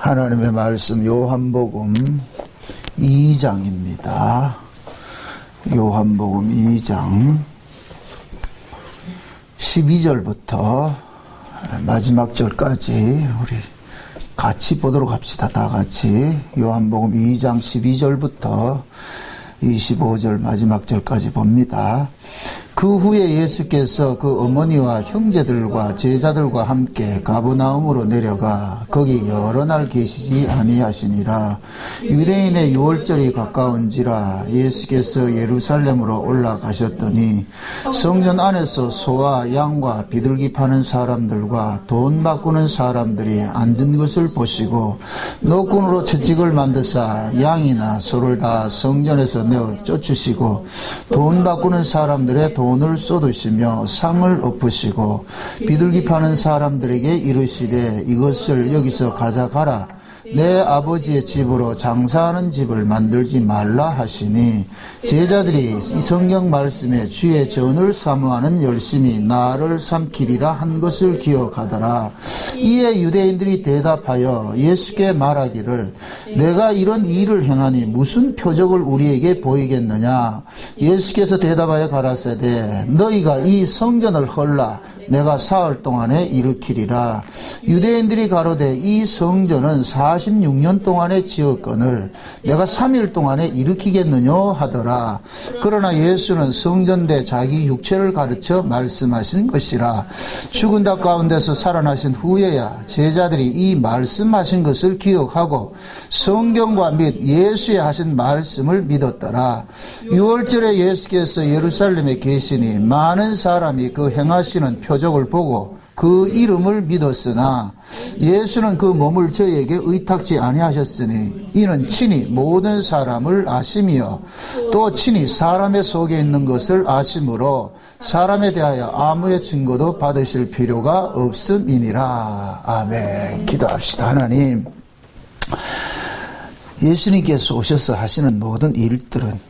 하나님의 말씀 요한복음 2장입니다. 요한복음 2장 12절부터 마지막 절까지 우리 같이 보도록 합시다. 다 같이 요한복음 2장 12절부터 25절 마지막 절까지 봅니다. 그 후에 예수께서 그 어머니와 형제들과 제자들과 함께 가버나움으로 내려가 거기 여러 날 계시지 아니하시니라. 유대인의 유월절이 가까운지라 예수께서 예루살렘으로 올라가셨더니 성전 안에서 소와 양과 비둘기 파는 사람들과 돈 바꾸는 사람들이 앉은 것을 보시고 노끈으로 채찍을 만드사 양이나 소를 다 성전에서 내어 쫓으시고 돈 바꾸는 사람들의 돈을 쏟으시며 상을 엎으시고 비둘기 파는 사람들에게 이르시되 이것을 여기서 가져가라. 내 아버지의 집으로 장사하는 집을 만들지 말라 하시니 제자들이 이 성경 말씀에 주의 전을 사모하는 열심히 나를 삼키리라 한 것을 기억하더라. 이에 유대인들이 대답하여 예수께 말하기를 내가 이런 일을 행하니 무슨 표적을 우리에게 보이겠느냐. 예수께서 대답하여 가라사대 너희가 이 성전을 헐라 내가 사흘 동안에 일으키리라. 유대인들이 가로되 이 성전은 46년 동안에 지었거늘 내가 3일 동안에 일으키겠느냐 하더라. 그러나 예수는 성전대 자기 육체를 가르쳐 말씀하신 것이라. 죽은 자 가운데서 살아나신 후에야 제자들이 이 말씀하신 것을 기억하고 성경과 및 예수의 하신 말씀을 믿었더라. 유월절에 예수께서 예루살렘에 계시니 많은 사람이 그 행하시는 표적을 보고 그 이름을 믿었으나 예수는 그 몸을 저희에게 의탁지 아니하셨으니 이는 친히 모든 사람을 아심이요 또 친히 사람의 속에 있는 것을 아심으로 사람에 대하여 아무의 증거도 받으실 필요가 없음이니라. 아멘. 기도합시다. 하나님, 예수님께서 오셔서 하시는 모든 일들은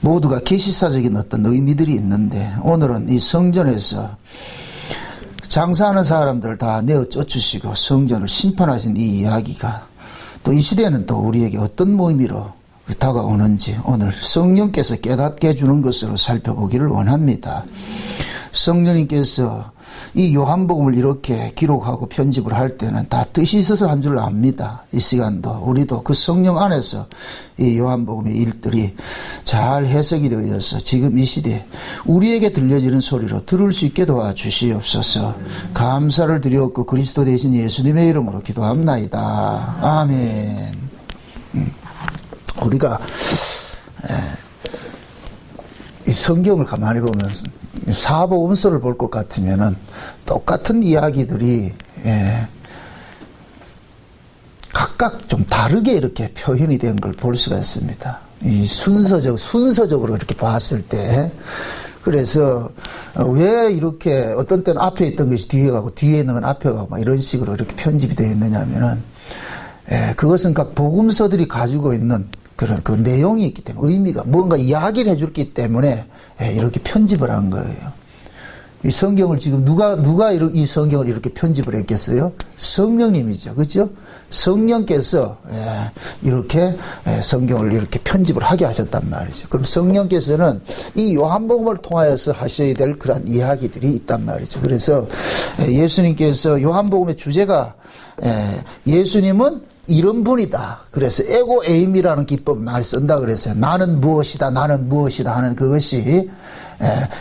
모두가 계시사적인 어떤 의미들이 있는데 오늘은 이 성전에서 장사하는 사람들 다 내어 쫓으시고 성전을 심판하신 이 이야기가 또 이 시대에는 또 우리에게 어떤 의미로 다가오는지 오늘 성령께서 깨닫게 해주는 것으로 살펴보기를 원합니다. 성령님께서 이 요한복음을 이렇게 기록하고 편집을 할 때는 다 뜻이 있어서 한 줄 압니다. 이 시간도 우리도 그 성령 안에서 이 요한복음의 일들이 잘 해석이 되어서 지금 이 시대에 우리에게 들려지는 소리로 들을 수 있게 도와주시옵소서. 감사를 드렸고 그리스도 되신 예수님의 이름으로 기도합나이다. 아멘. 우리가 이 성경을 가만히 보면서 사복음서를 볼 것 같으면은 똑같은 이야기들이 각각 좀 다르게 이렇게 표현이 된 걸 볼 수가 있습니다. 이 순서적으로 이렇게 봤을 때 그래서 왜 이렇게 어떤 때는 앞에 있던 것이 뒤에 가고 뒤에 있는 건 앞에 가고 막 이런 식으로 이렇게 편집이 되어 있느냐면은 그것은 각 복음서들이 가지고 있는 그런 그 내용이 있기 때문에 의미가 뭔가 이야기를 해줬기 때문에 이렇게 편집을 한 거예요. 이 성경을 지금 누가 이 성경을 이렇게 편집을 했겠어요? 성령님이죠. 그렇죠? 성령께서 이렇게 성경을 이렇게 편집을 하게 하셨단 말이죠. 그럼 성령께서는 이 요한복음을 통하여서 하셔야 될 그런 이야기들이 있단 말이죠. 그래서 예수님께서 요한복음의 주제가 예수님은 이런 분이다. 그래서 에고 에임이라는 기법을 많이 쓴다 그랬어요. 나는 무엇이다 하는 그것이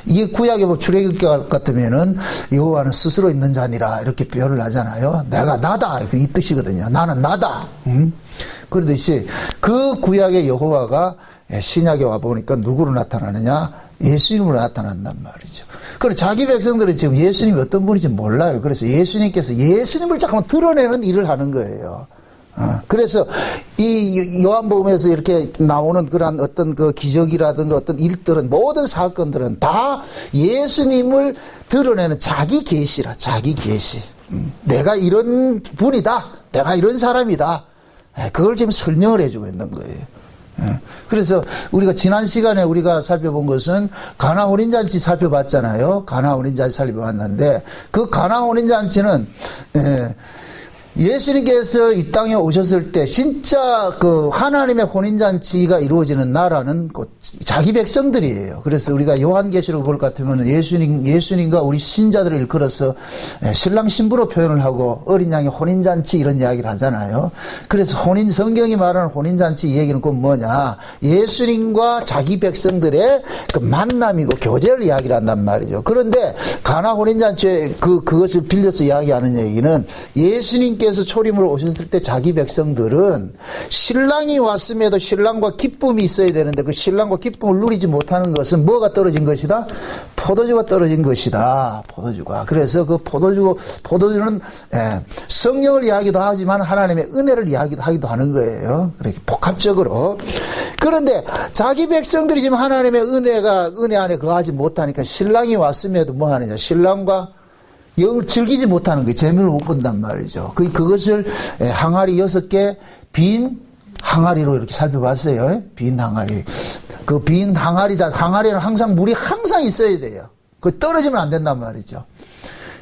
이게 구약의 뭐 출애굽기 같으면은 여호와는 스스로 있는 자니라 이렇게 표현을 하잖아요. 내가 나다 이 뜻이거든요. 나는 나다. 그러듯이 그 구약의 여호와가 신약에 와 보니까 누구로 나타나느냐? 예수님으로 나타난단 말이죠. 그래서 자기 백성들은 지금 예수님이 어떤 분인지 몰라요. 그래서 예수님께서 예수님을 잠깐 드러내는 일을 하는 거예요. 그래서 이 요한복음에서 이렇게 나오는 그런 어떤 그 기적이라든가 어떤 일들은 모든 사건들은 다 예수님을 드러내는 자기 계시라. 자기 계시. 내가 이런 분이다. 내가 이런 사람이다. 그걸 지금 설명을 해주고 있는 거예요. 그래서 우리가 지난 시간에 우리가 살펴본 것은 가나 혼인잔치 살펴봤잖아요. 가나 혼인잔치 살펴봤는데 그 가나 혼인잔치는 예수님께서 이 땅에 오셨을 때 진짜 그 하나님의 혼인잔치가 이루어지는 나라는 자기 백성들이에요. 그래서 우리가 요한계시록을 볼 것 같으면 예수님과 우리 신자들을 일컬어서 신랑 신부로 표현을 하고 어린 양의 혼인잔치 이런 이야기를 하잖아요. 그래서 성경이 말하는 혼인잔치 이 얘기는 꼭 뭐냐, 예수님과 자기 백성들의 그 만남이고 교제를 이야기를 한단 말이죠. 그런데 가나 혼인잔치에 그것을 빌려서 이야기하는 얘기는 예수님께서 초림으로 오셨을 때 자기 백성들은 신랑이 왔음에도 신랑과 기쁨이 있어야 되는데 그 신랑과 기쁨을 누리지 못하는 것은 뭐가 떨어진 것이다? 포도주가 떨어진 것이다. 포도주가. 그래서 그 포도주는 성령을 이야기도 하지만 하나님의 은혜를 이야기도 하는 거예요. 그렇게 복합적으로. 그런데 자기 백성들이 지금 하나님의 은혜 안에 거하지 못하니까 신랑이 왔음에도 뭐 하느냐, 신랑과 영을 즐기지 못하는 거예요. 재미를 못 본단 말이죠. 그것을 항아리 6개 빈 항아리로 이렇게 살펴봤어요. 빈 항아리. 그 빈 항아리는 항상 물이 항상 있어야 돼요. 그 떨어지면 안 된단 말이죠.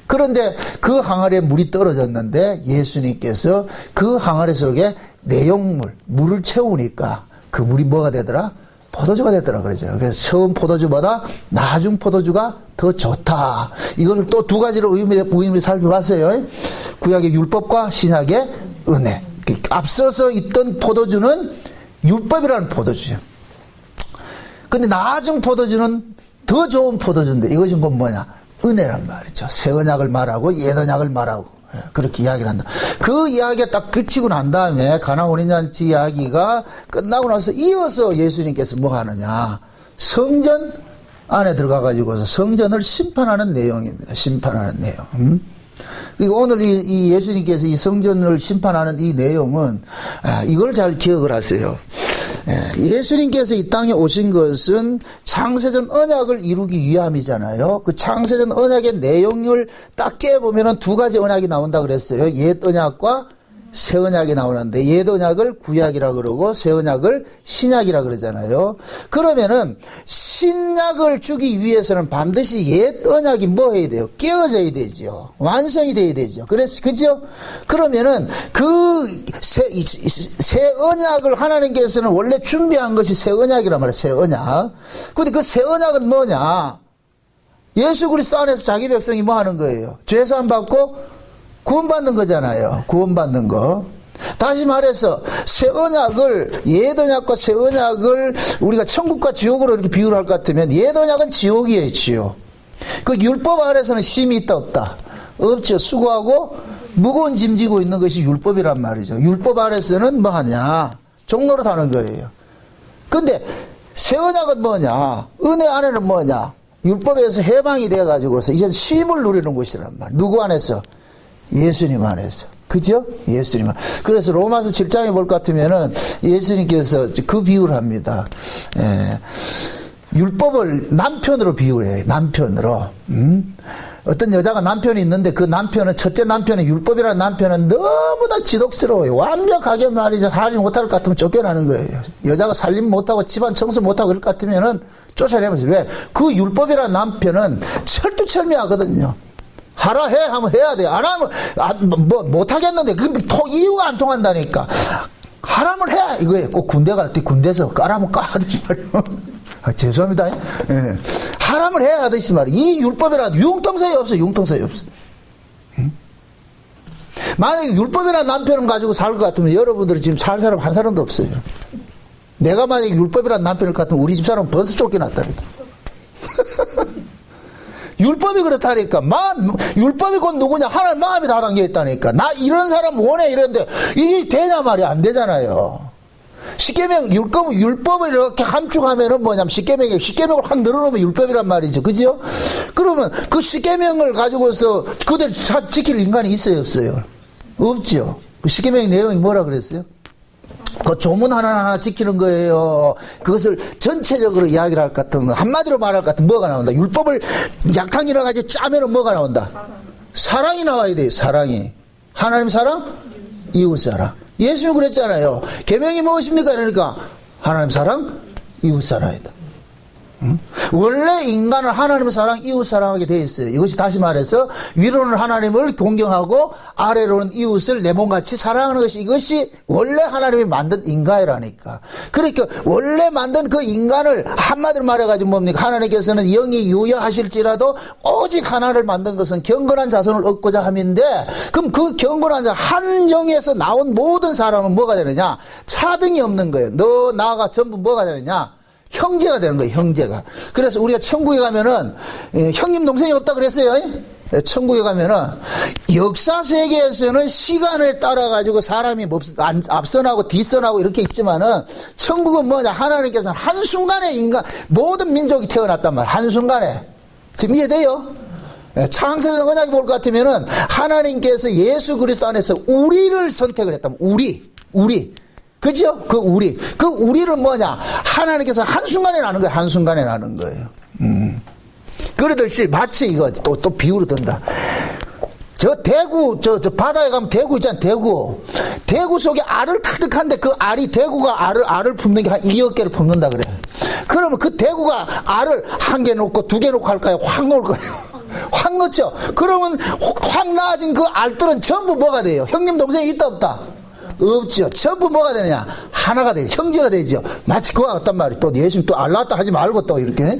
그런데 그 항아리에 물이 떨어졌는데 예수님께서 그 항아리 속에 내용물, 물을 채우니까 그 물이 뭐가 되더라? 포도주가 됐더라 그러잖아요. 그래서 처음 포도주보다 나중 포도주가 더 좋다. 이걸 또 두 가지로 의미를 살펴봤어요. 구약의 율법과 신약의 은혜. 앞서서 있던 포도주는 율법이라는 포도주예요. 근데 나중 포도주는 더 좋은 포도주인데 이것이 뭐냐? 은혜란 말이죠. 새 언약을 말하고 옛 언약을 말하고. 그렇게 이야기를 한다. 그 이야기가 딱 그치고 난 다음에 가나 혼인잔치 이야기가 끝나고 나서 이어서 예수님께서 뭐 하느냐, 성전 안에 들어가 가지고서 성전을 심판하는 내용입니다. 심판하는 내용. 그리고 오늘 이 예수님께서 이 성전을 심판하는 이 내용은 이걸 잘 기억을 하세요. 예수님께서 이 땅에 오신 것은 창세전 언약을 이루기 위함이잖아요. 그 창세전 언약의 내용을 딱 깨보면 두 가지 언약이 나온다 그랬어요. 옛 언약과 새 언약이 나오는데 옛 언약을 구약이라 그러고 새 언약을 신약이라 그러잖아요. 그러면은 신약을 주기 위해서는 반드시 옛 언약이 뭐 해야 돼요? 깨어져야 되죠. 완성이 돼야 되죠. 그래서 그죠? 그러면은 그 새 언약을 하나님께서는 원래 준비한 것이 새 언약이란 말이에요. 새 언약. 근데 그 새 언약은 뭐냐? 예수 그리스도 안에서 자기 백성이 뭐 하는 거예요? 죄사함 받고 구원받는 거잖아요. 구원받는 거. 다시 말해서 새 언약을, 옛 언약과 새 언약을 우리가 천국과 지옥으로 이렇게 비유를 할 것 같으면 옛 언약은 지옥이에요. 지옥. 그 율법 아래서는 쉼이 있다 없다? 없죠. 수고하고 무거운 짐 지고 있는 것이 율법이란 말이죠. 율법 아래서는 뭐 하냐? 종로로 사는 거예요. 근데 새 언약은 뭐냐? 은혜 안에는 뭐냐? 율법에서 해방이 돼가지고서 이제 쉼을 누리는 곳이란 말이에요. 누구 안에서? 예수님 안에서. 그죠? 예수님. 그래서 로마서 7장에 볼 것 같으면은 예수님께서 그 비유를 합니다. 율법을 남편으로 비유해요. 남편으로. 어떤 여자가 남편이 있는데 그 남편은, 첫째 남편은, 율법이라는 남편은 너무나 지독스러워요. 완벽하게 말이죠. 살지 못할 것 같으면 쫓겨나는 거예요. 여자가 살림 못하고 집안 청소 못하고 그럴 것 같으면은 쫓아내면서. 왜? 그 율법이라는 남편은 철두철미하거든요. 하라 해 하면 해야 돼. 안 하면 못 하겠는데 근데 이유가 안 통한다니까. 하라면 해 이거예요. 꼭 군대 갈 때 군대에서 까라면 까 하듯이 말이요. 죄송합니다. 예. 하라면 해야 하듯이 말이요. 이 율법이라 융통성이 없어. 융통성이 없어. 만약에 율법이라는 남편을 가지고 살 것 같으면 여러분들이 지금 살 사람 한 사람도 없어요. 내가 만약에 율법이라는 남편을 같으면 우리 집 사람 벌써 쫓겨났다니까. 율법이 그렇다니까. 율법이 곧 누구냐? 하나님 마음이 다 담겨 있다니까. 나 이런 사람 원해 이랬는데 이게 되냐 말이야. 안 되잖아요. 십계명 율법을 이렇게 함축하면은 뭐냐면 십계명을 확 늘어놓으면 율법이란 말이죠. 그죠? 그러면 그 십계명을 가지고서 그대로 지킬 인간이 있어요, 없어요? 없죠. 그 십계명의 내용이 뭐라 그랬어요? 그 조문 하나하나 지키는 거예요. 그것을 전체적으로 이야기를 할 것 같은, 한마디로 말할 것 같은 뭐가 나온다? 율법을 약한 여러 가지 짜면은 뭐가 나온다? 사랑이 나와야 돼요. 사랑이. 하나님 사랑, 이웃 사랑. 예수님 그랬잖아요. 계명이 무엇입니까? 그러니까 하나님 사랑, 이웃 사랑이다. 원래 인간은 하나님의 사랑, 이웃 사랑하게 되어 있어요. 이것이 다시 말해서 위로는 하나님을 존경하고 아래로는 이웃을 내 몸같이 사랑하는 것이 이것이 원래 하나님이 만든 인간이라니까. 그러니까 원래 만든 그 인간을 한마디로 말해가지고 뭡니까? 하나님께서는 영이 유여하실지라도 오직 하나를 만든 것은 경건한 자손을 얻고자 함인데, 그럼 그 경건한 자 한 영에서 나온 모든 사람은 뭐가 되느냐? 차등이 없는 거예요. 너 나가 전부 뭐가 되느냐? 형제가 되는 거예요, 형제가. 그래서 우리가 천국에 가면은, 형님, 동생이 없다 그랬어요. 천국에 가면은, 역사 세계에서는 시간을 따라가지고 사람이 앞선하고 뒷선하고 이렇게 있지만은, 천국은 뭐냐? 하나님께서는 한순간에 인간, 모든 민족이 태어났단 말이에요. 한순간에. 지금 이해돼요? 창세전 언약이 볼 것 같으면은, 하나님께서 예수 그리스도 안에서 우리를 선택을 했다면, 우리. 그죠? 그 우리는 뭐냐? 하나님께서 한순간에 나는 거예요. 한순간에 나는 거예요. 그러듯이 마치 이거 또 비유로 든다. 저 대구, 저 바다에 가면 대구 있잖아요. 대구 속에 알을 가득한데 그 알이 대구가 알을 품는 게 한 2억 개를 품는다 그래. 그러면 그 대구가 알을 1개 놓고 2개 놓고 할까요? 확 놓을 거예요. 확 놓죠? 그러면 확 나아진 그 알들은 전부 뭐가 돼요? 형님, 동생이 있다, 없다? 없죠. 전부 뭐가 되느냐? 하나가 되죠. 형제가 되죠. 마치 그와 같단 말이에요. 또 예수님 또 알랐다 하지 말고 또 이렇게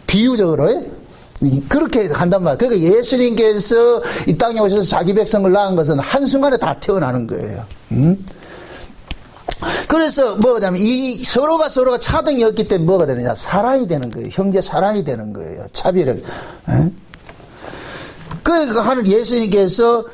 비유적으로 그렇게 한단 말이에요. 그러니까 예수님께서 이 땅에 오셔서 자기 백성을 낳은 것은 한순간에 다 태어나는 거예요. 그래서 뭐냐면 이 서로가 차등이 없기 때문에 뭐가 되느냐? 사랑이 되는 거예요. 형제 사랑이 되는 거예요. 차별이. 그러니까 하는 예수님께서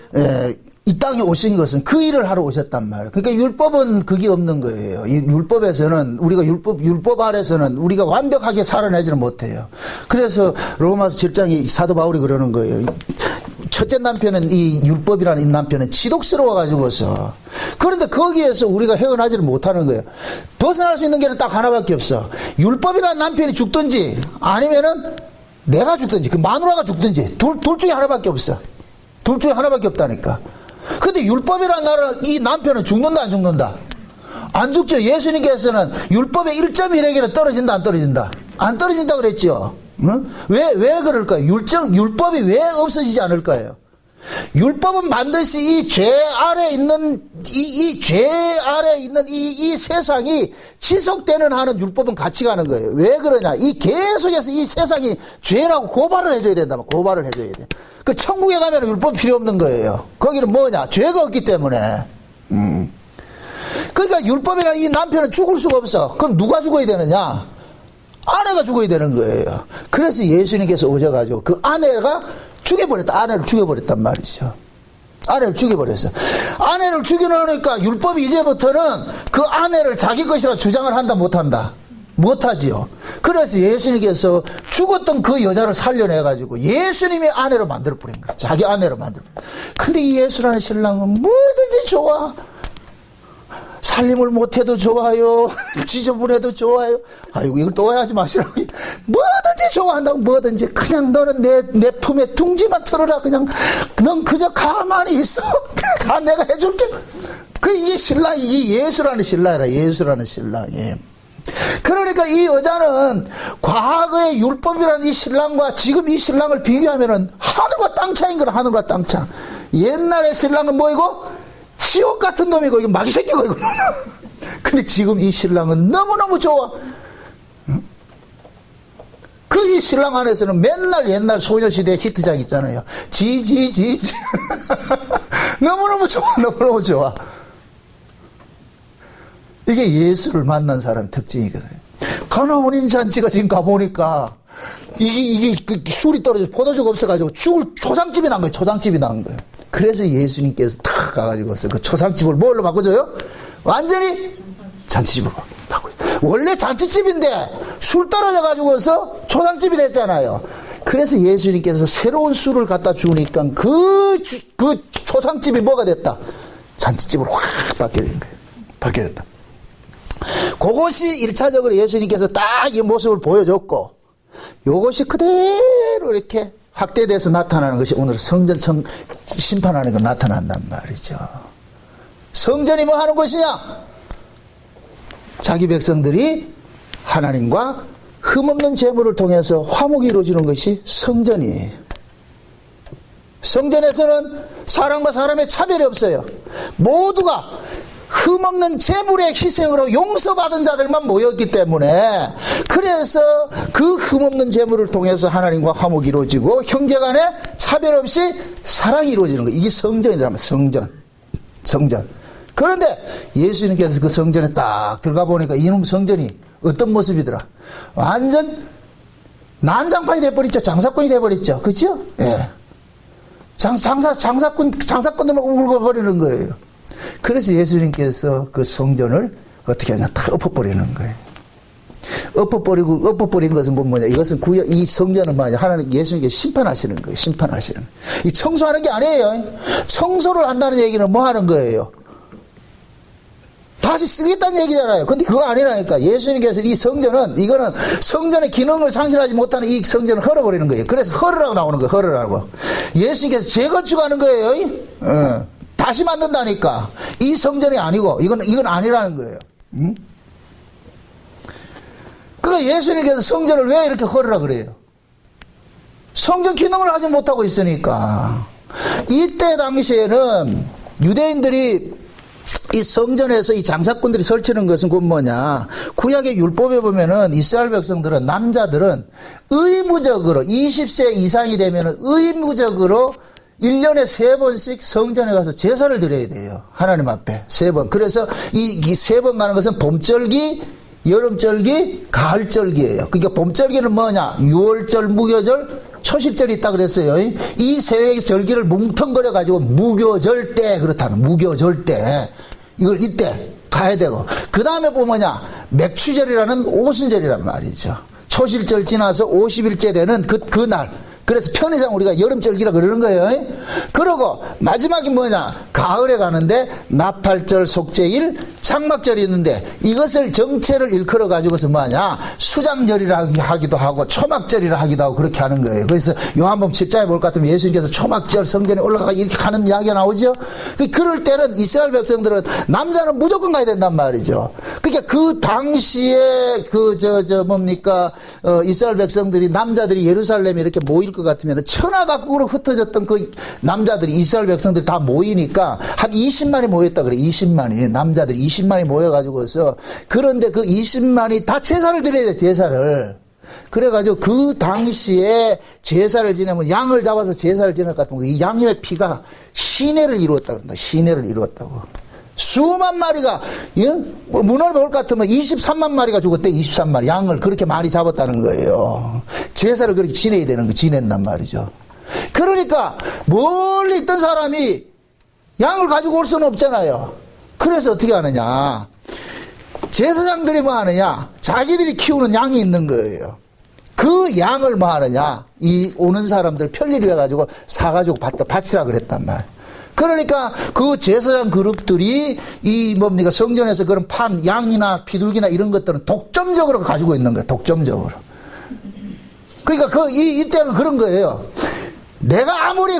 이 땅에 오신 것은 그 일을 하러 오셨단 말이에요. 그러니까 율법은 그게 없는 거예요. 이 율법에서는 우리가 율법 아래서는 우리가 완벽하게 살아내지는 못해요. 그래서 로마서 7장이 사도 바울이 그러는 거예요. 첫째 남편은 이 율법이라는 이 남편은 지독스러워 가지고서, 그런데 거기에서 우리가 헤어나지를 못하는 거예요. 벗어날 수 있는 길은 딱 하나밖에 없어. 율법이라는 남편이 죽든지 아니면은 내가 죽든지 그 마누라가 죽든지 둘 중에 하나밖에 없어. 둘 중에 하나밖에 없다니까. 근데 율법이라는 나라는 이 남편은 죽는다, 안 죽는다? 안 죽죠. 예수님께서는 율법의 1.1에게는 떨어진다, 안 떨어진다? 안 떨어진다 그랬죠. 응? 왜 그럴까요? 율법이 왜 없어지지 않을까요? 율법은 반드시 이 죄 아래 있는 이 세상이 지속되는 한은 율법은 같이 가는 거예요. 왜 그러냐? 이 계속해서 이 세상이 죄라고 고발을 해줘야 된다. 고발을 해줘야 돼. 그 천국에 가면 율법 필요 없는 거예요. 거기는 뭐냐? 죄가 없기 때문에. 그러니까 율법이랑 이 남편은 죽을 수가 없어. 그럼 누가 죽어야 되느냐? 아내가 죽어야 되는 거예요. 그래서 예수님께서 오셔가지고 그 아내가 아내를 죽여버렸단 말이죠. 아내를 죽여버렸어. 아내를 죽여놓으니까 율법이 이제부터는 그 아내를 자기 것이라 주장을 한다, 못한다? 못하지요. 그래서 예수님께서 죽었던 그 여자를 살려내가지고 예수님의 아내로 만들어버린 거야. 자기 아내로 만들어버린 거야. 근데 이 예수라는 신랑은 뭐든지 좋아. 살림을 못해도 좋아요. 지저분해도 좋아요. 아이고, 이걸 또 하지 마시라고. 뭐든지 좋아한다고, 뭐든지. 그냥 너는 내 품에 둥지만 털어라. 그냥, 넌 그저 가만히 있어. 다 내가 해줄게. 이게 신랑이, 이 예수라는 신랑이라, 예수라는 신랑이. 그러니까 이 여자는 과거의 율법이라는 이 신랑과 지금 이 신랑을 비교하면은 하늘과 땅 차이인 거라, 하늘과 땅 차. 옛날의 신랑은 뭐이고? 지옥 같은 놈이고, 이거 마귀 새끼고, 이거. 근데 지금 이 신랑은 너무너무 좋아. 이 신랑 안에서는 맨날 옛날 소녀시대 히트작 있잖아요. 지지지지. 너무너무 좋아, 너무너무 좋아. 이게 예수를 만난 사람의 특징이거든요. 가나온인 잔치가 지금 가보니까, 이게 술이 떨어져서 포도주가 없어가지고 초상집이 난 거예요. 초상집이 난 거예요. 그래서 예수님께서 탁 가가지고서 그 초상집을 뭘로 바꿔줘요? 완전히 잔치집으로 바꿔요. 원래 잔치집인데 술 떨어져가지고서 초상집이 됐잖아요. 그래서 예수님께서 새로운 술을 갖다 주니까 그 초상집이 뭐가 됐다? 잔치집으로 확 바뀌어진 거예요. 바뀌어졌다. 그것이 1차적으로 예수님께서 딱 이 모습을 보여줬고, 요것이 그대로 이렇게 확대돼서 나타나는 것이 오늘 성전 심판하는 거 나타난단 말이죠. 성전이 뭐 하는 것이냐? 자기 백성들이 하나님과 흠없는 제물을 통해서 화목이 이루어지는 것이 성전이에요. 성전에서는 사람과 사람의 차별이 없어요. 모두가 흠없는 제물의 희생으로 용서받은 자들만 모였기 때문에, 그래서 그 흠없는 제물을 통해서 하나님과 화목이 이루어지고 형제간에 차별 없이 사랑이 이루어지는 거예요. 이게 성전이라면 성전. 그런데 예수님께서 그 성전에 딱 들어가 보니까 이놈 성전이 어떤 모습이더라? 완전 난장판이 돼버렸죠. 장사꾼이 돼버렸죠. 그렇죠? 예. 장사꾼들만 우글거리는 거예요. 그래서 예수님께서 그 성전을 어떻게 하냐, 다 엎어버리는 거예요. 엎어버린 것은 뭐냐? 이것은 이 성전은 뭐냐? 하나님, 예수님께서 심판하시는 거예요. 심판하시는. 이 청소하는 게 아니에요. 청소를 한다는 얘기는 뭐 하는 거예요? 다시 쓰겠다는 얘기잖아요. 근데 그거 아니라니까. 예수님께서 이 성전은, 이거는 성전의 기능을 상실하지 못하는 이 성전을 헐어버리는 거예요. 그래서 헐으라고 나오는 거예요. 헐으라고. 예수님께서 재건축하는 거예요. 다시 만든다니까. 이 성전이 아니고, 이건 아니라는 거예요. 응? 그러니까 예수님께서 성전을 왜 이렇게 헐으라 그래요? 성전 기능을 하지 못하고 있으니까. 이때 당시에는 유대인들이 이 성전에서 이 장사꾼들이 설치는 것은 곧 뭐냐? 구약의 율법에 보면은 이스라엘 백성들은, 남자들은 의무적으로 20세 이상이 되면은 의무적으로 1년에 3번씩 성전에 가서 제사를 드려야 돼요. 하나님 앞에 3번. 그래서 이 3번 가는 것은 봄절기, 여름절기, 가을절기예요. 그러니까 봄절기는 뭐냐? 6월절, 무교절, 초실절이 있다 그랬어요. 이 세 절기를 뭉텅거려 가지고 무교절 때, 그렇다는 무교절 때 이걸 이때 가야 되고, 그 다음에 보면야 맥추절이라는 오순절이란 말이죠. 초실절 지나서 50일째 되는 그날. 그래서 편의상 우리가 여름절기라 그러는 거예요. 그러고 마지막이 뭐냐? 가을에 가는데 나팔절, 속죄일, 장막절이 있는데, 이것을 정체를 일컬어 가지고서 뭐냐? 수장절이라 하기도 하고 초막절이라 하기도 하고 그렇게 하는 거예요. 그래서 요한복음 7장에 볼 것 같으면 예수님께서 초막절 성전에 올라가 이렇게 가는 이야기가 나오죠. 그럴 때는 이스라엘 백성들은 남자는 무조건 가야 된단 말이죠. 그러니까 그 당시에 이스라엘 백성들이, 남자들이 예루살렘에 이렇게 모일 것 같으면 천하각국으로 흩어졌던 그 남자들이, 이스라엘 백성들이 다 모이니까 한 20만이 모였다 그래. 20만이, 남자들이 20만이 모여가지고서, 그런데 그 20만이 다 제사를 드려야 돼. 제사를. 그래가지고 그 당시에 제사를 지내면, 양을 잡아서 제사를 지낼 것 같으면 이 양의 피가 시내를 이루었다 그런다. 시내를 이루었다고. 수만 마리가, 문어를 먹을 것 같으면 23만 마리가 죽었대. 23마리. 양을 그렇게 많이 잡았다는 거예요. 제사를 그렇게 지내야 되는 거, 지낸단 말이죠. 그러니까 멀리 있던 사람이 양을 가지고 올 수는 없잖아요. 그래서 어떻게 하느냐? 제사장들이 뭐 하느냐? 자기들이 키우는 양이 있는 거예요. 그 양을 뭐 하느냐? 이 오는 사람들 편리를 해가지고 사가지고 바치라 그랬단 말이에요. 그러니까 그 제사장 그룹들이 성전에서 그런 양이나 비둘기나 이런 것들은 독점적으로 가지고 있는 거예요. 독점적으로. 그러니까 이때는 그런 거예요. 내가 아무리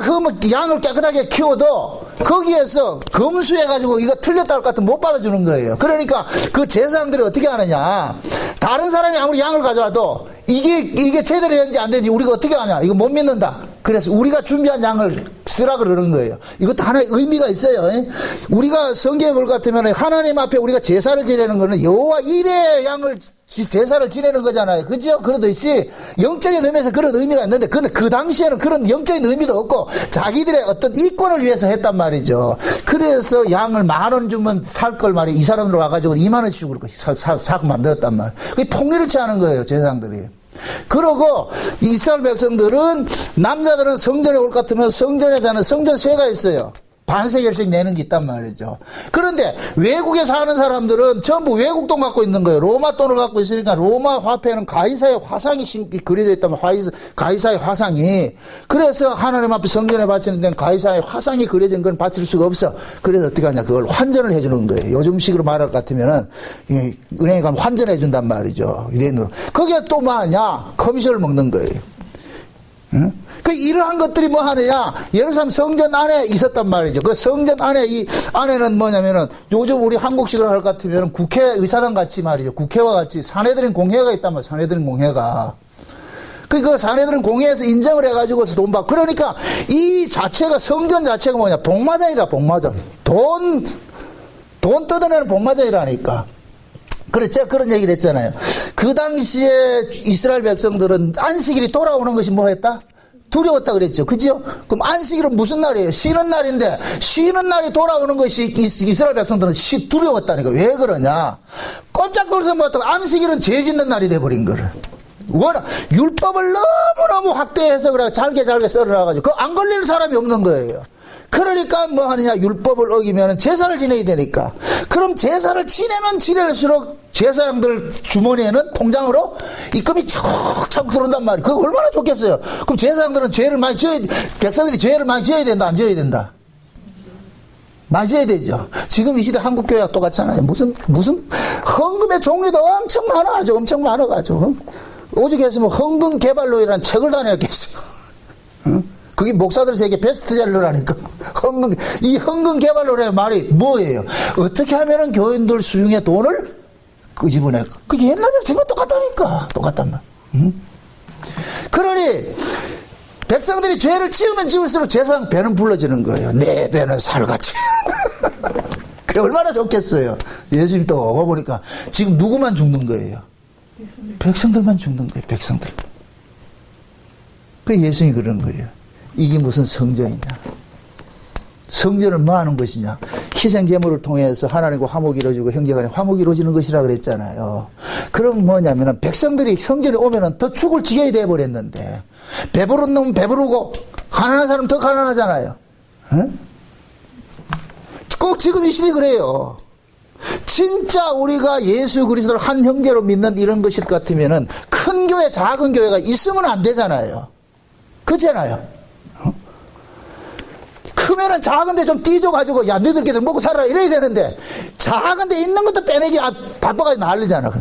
양을 깨끗하게 키워도 거기에서 검수해가지고 이거 틀렸다 할 것 같으면 못 받아주는 거예요. 그러니까 그 제사장들이 어떻게 하느냐? 다른 사람이 아무리 양을 가져와도 이게 제대로 되는지 안 되는지 우리가 어떻게 하냐? 이거 못 믿는다. 그래서 우리가 준비한 양을 쓰라 그러는 거예요. 이것도 하나의 의미가 있어요. 우리가 성경에 볼 것 같으면 하나님 앞에 우리가 제사를 지내는 거는 여호와 일의 양을 제사를 지내는 거잖아요. 그죠? 그러듯이 영적인 의미에서 그런 의미가 있는데, 근데 그 당시에는 그런 영적인 의미도 없고 자기들의 어떤 이권을 위해서 했단 말이죠. 그래서 양을 10,000원 주면 살 걸 말이에요. 이 사람들 와가지고 20,000원 주고 사고 만들었단 말이에요. 그게 폭리를 취하는 거예요, 제사장들이. 그러고 이스라엘 백성들은, 남자들은 성전에 올 것 같으면 성전에 대한 성전세가 있어요. 반세겔씩 내는 게 있단 말이죠. 그런데 외국에 사는 사람들은 전부 외국 돈 갖고 있는 거예요. 로마 돈을 갖고 있으니까 로마 화폐는 가이사의 화상이 그려져 있다면, 가이사의 화상이. 그래서 하나님 앞에 성전에 바치는 데는 가이사의 화상이 그려진 건 바칠 수가 없어. 그래서 어떻게 하냐? 그걸 환전을 해주는 거예요. 요즘식으로 말할 것 같으면은 은행에 가면 환전해 준단 말이죠. 유대인으로. 거기에 또 뭐하냐? 커미션을 먹는 거예요. 응? 이러한 것들이 뭐 하느냐? 예루살렘 성전 안에 있었단 말이죠. 그 성전 안에, 이 안에는 뭐냐면은, 요즘 우리 한국식으로 할 것 같으면 국회의사당 같이 말이죠. 국회와 같이 사내들인 공회가 있단 말이에요. 사내들인 공회가. 그 사내들은 공회에서 인정을 해가지고 돈 받고. 그러니까 이 자체가, 성전 자체가 뭐냐? 복마전이라, 복마전. 돈 뜯어내는 복마전이라니까. 그래, 제가 그런 얘기를 했잖아요. 그 당시에 이스라엘 백성들은 안식일이 돌아오는 것이 뭐 했다? 두려웠다 그랬죠. 그죠? 그럼 안식일은 무슨 날이에요? 쉬는 날인데, 쉬는 날이 돌아오는 것이 이스라엘 백성들은 두려웠다니까. 왜 그러냐? 꼼짝 놀라서 뭐였다고? 안식일은 죄 짓는 날이 돼버린 거를. 워낙 율법을 너무너무 확대해서 그래 잘게 썰어놔가지고 그 안 걸리는 사람이 없는 거예요. 그러니까 뭐 하느냐? 율법을 어기면 제사를 지내야 되니까. 그럼 제사를 지내면 지낼수록 제사장들 주머니에는 통장으로 입금이 차곡차곡 들어온단 말이에요. 그거 얼마나 좋겠어요. 그럼 제사장들은 죄를 많이 백성들이 죄를 많이 지어야 된다, 안 지어야 된다? 많이 지어야 되죠. 지금 이 시대 한국교회가 똑같잖아요. 무슨 헌금의 종류도 엄청 많아가지고, 엄청 많아가지고. 오직 했으면 헌금 개발로이라는 책을 다 냈겠어요. 응? 그게 목사들 세계 베스트셀러라니까. 이 헌금 개발로의 말이 뭐예요? 어떻게 하면은 교인들 수용의 돈을 끄집어낼까? 그게 옛날이랑 지금 똑같다니까. 똑같단 말. 응? 그러니, 백성들이 죄를 지으면 지을수록 제사장 배는 불러지는 거예요. 내 배는 살같이. 그게 얼마나 좋겠어요. 예수님 또 오고 보니까 지금 누구만 죽는 거예요? 백성들만 죽는 거예요. 백성들. 그 예수님이 그러는 거예요. 이게 무슨 성전이냐? 성전을 뭐 하는 것이냐? 희생제물을 통해서 하나님과 화목이 이루어지고 형제간에 화목이 이루어지는 것이라 그랬잖아요. 그럼 뭐냐면은 백성들이 성전에 오면은 더 죽을 지경이 돼버렸는데 배부른 놈 배부르고 가난한 사람 더 가난하잖아요. 응? 꼭 지금 이 시대 그래요. 진짜 우리가 예수 그리스도를 한 형제로 믿는 이런 것일 것 같으면은 큰 교회, 작은 교회가 있으면 안 되잖아요. 그렇잖아요. 크면은 작은데 좀 띠져가지고, 야, 너희들끼리 먹고 살아라 이래야 되는데, 작은데 있는 것도 빼내기 바빠가지고 난리잖아.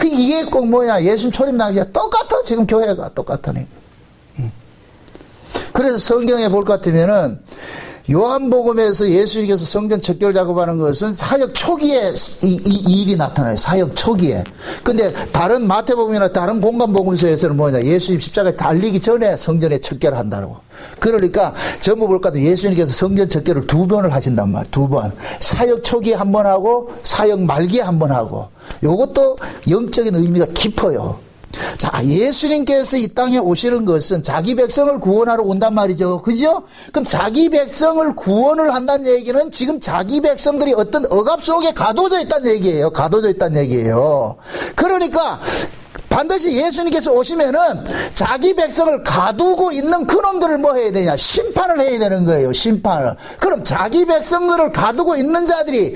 이게 꼭 뭐냐, 예수님 초림 당시에 똑같아, 지금 교회가 똑같으니. 그래서 성경에 볼 것 같으면은, 요한복음에서 예수님께서 성전 척결 작업하는 것은 사역 초기에 이 일이 나타나요. 사역 초기에. 근데 다른 마태복음이나 다른 공간복음서에서는 뭐냐, 예수님 십자가에 달리기 전에 성전에 척결을 한다고. 그러니까 전부 볼 것 같아요. 예수님께서 성전 척결을 2번을 하신단 말이에요. 2번. 사역 초기에 1번 하고 사역 말기에 1번 하고. 요것도 영적인 의미가 깊어요. 자, 예수님께서 이 땅에 오시는 것은 자기 백성을 구원하러 온단 말이죠. 그죠? 그럼 자기 백성을 구원을 한다는 얘기는 지금 자기 백성들이 어떤 억압 속에 가둬져 있다는 얘기예요. 가둬져 있다는 얘기예요. 그러니까 반드시 예수님께서 오시면은 자기 백성을 가두고 있는 그놈들을 뭐 해야 되냐? 심판을 해야 되는 거예요. 심판을. 그럼 자기 백성들을 가두고 있는 자들이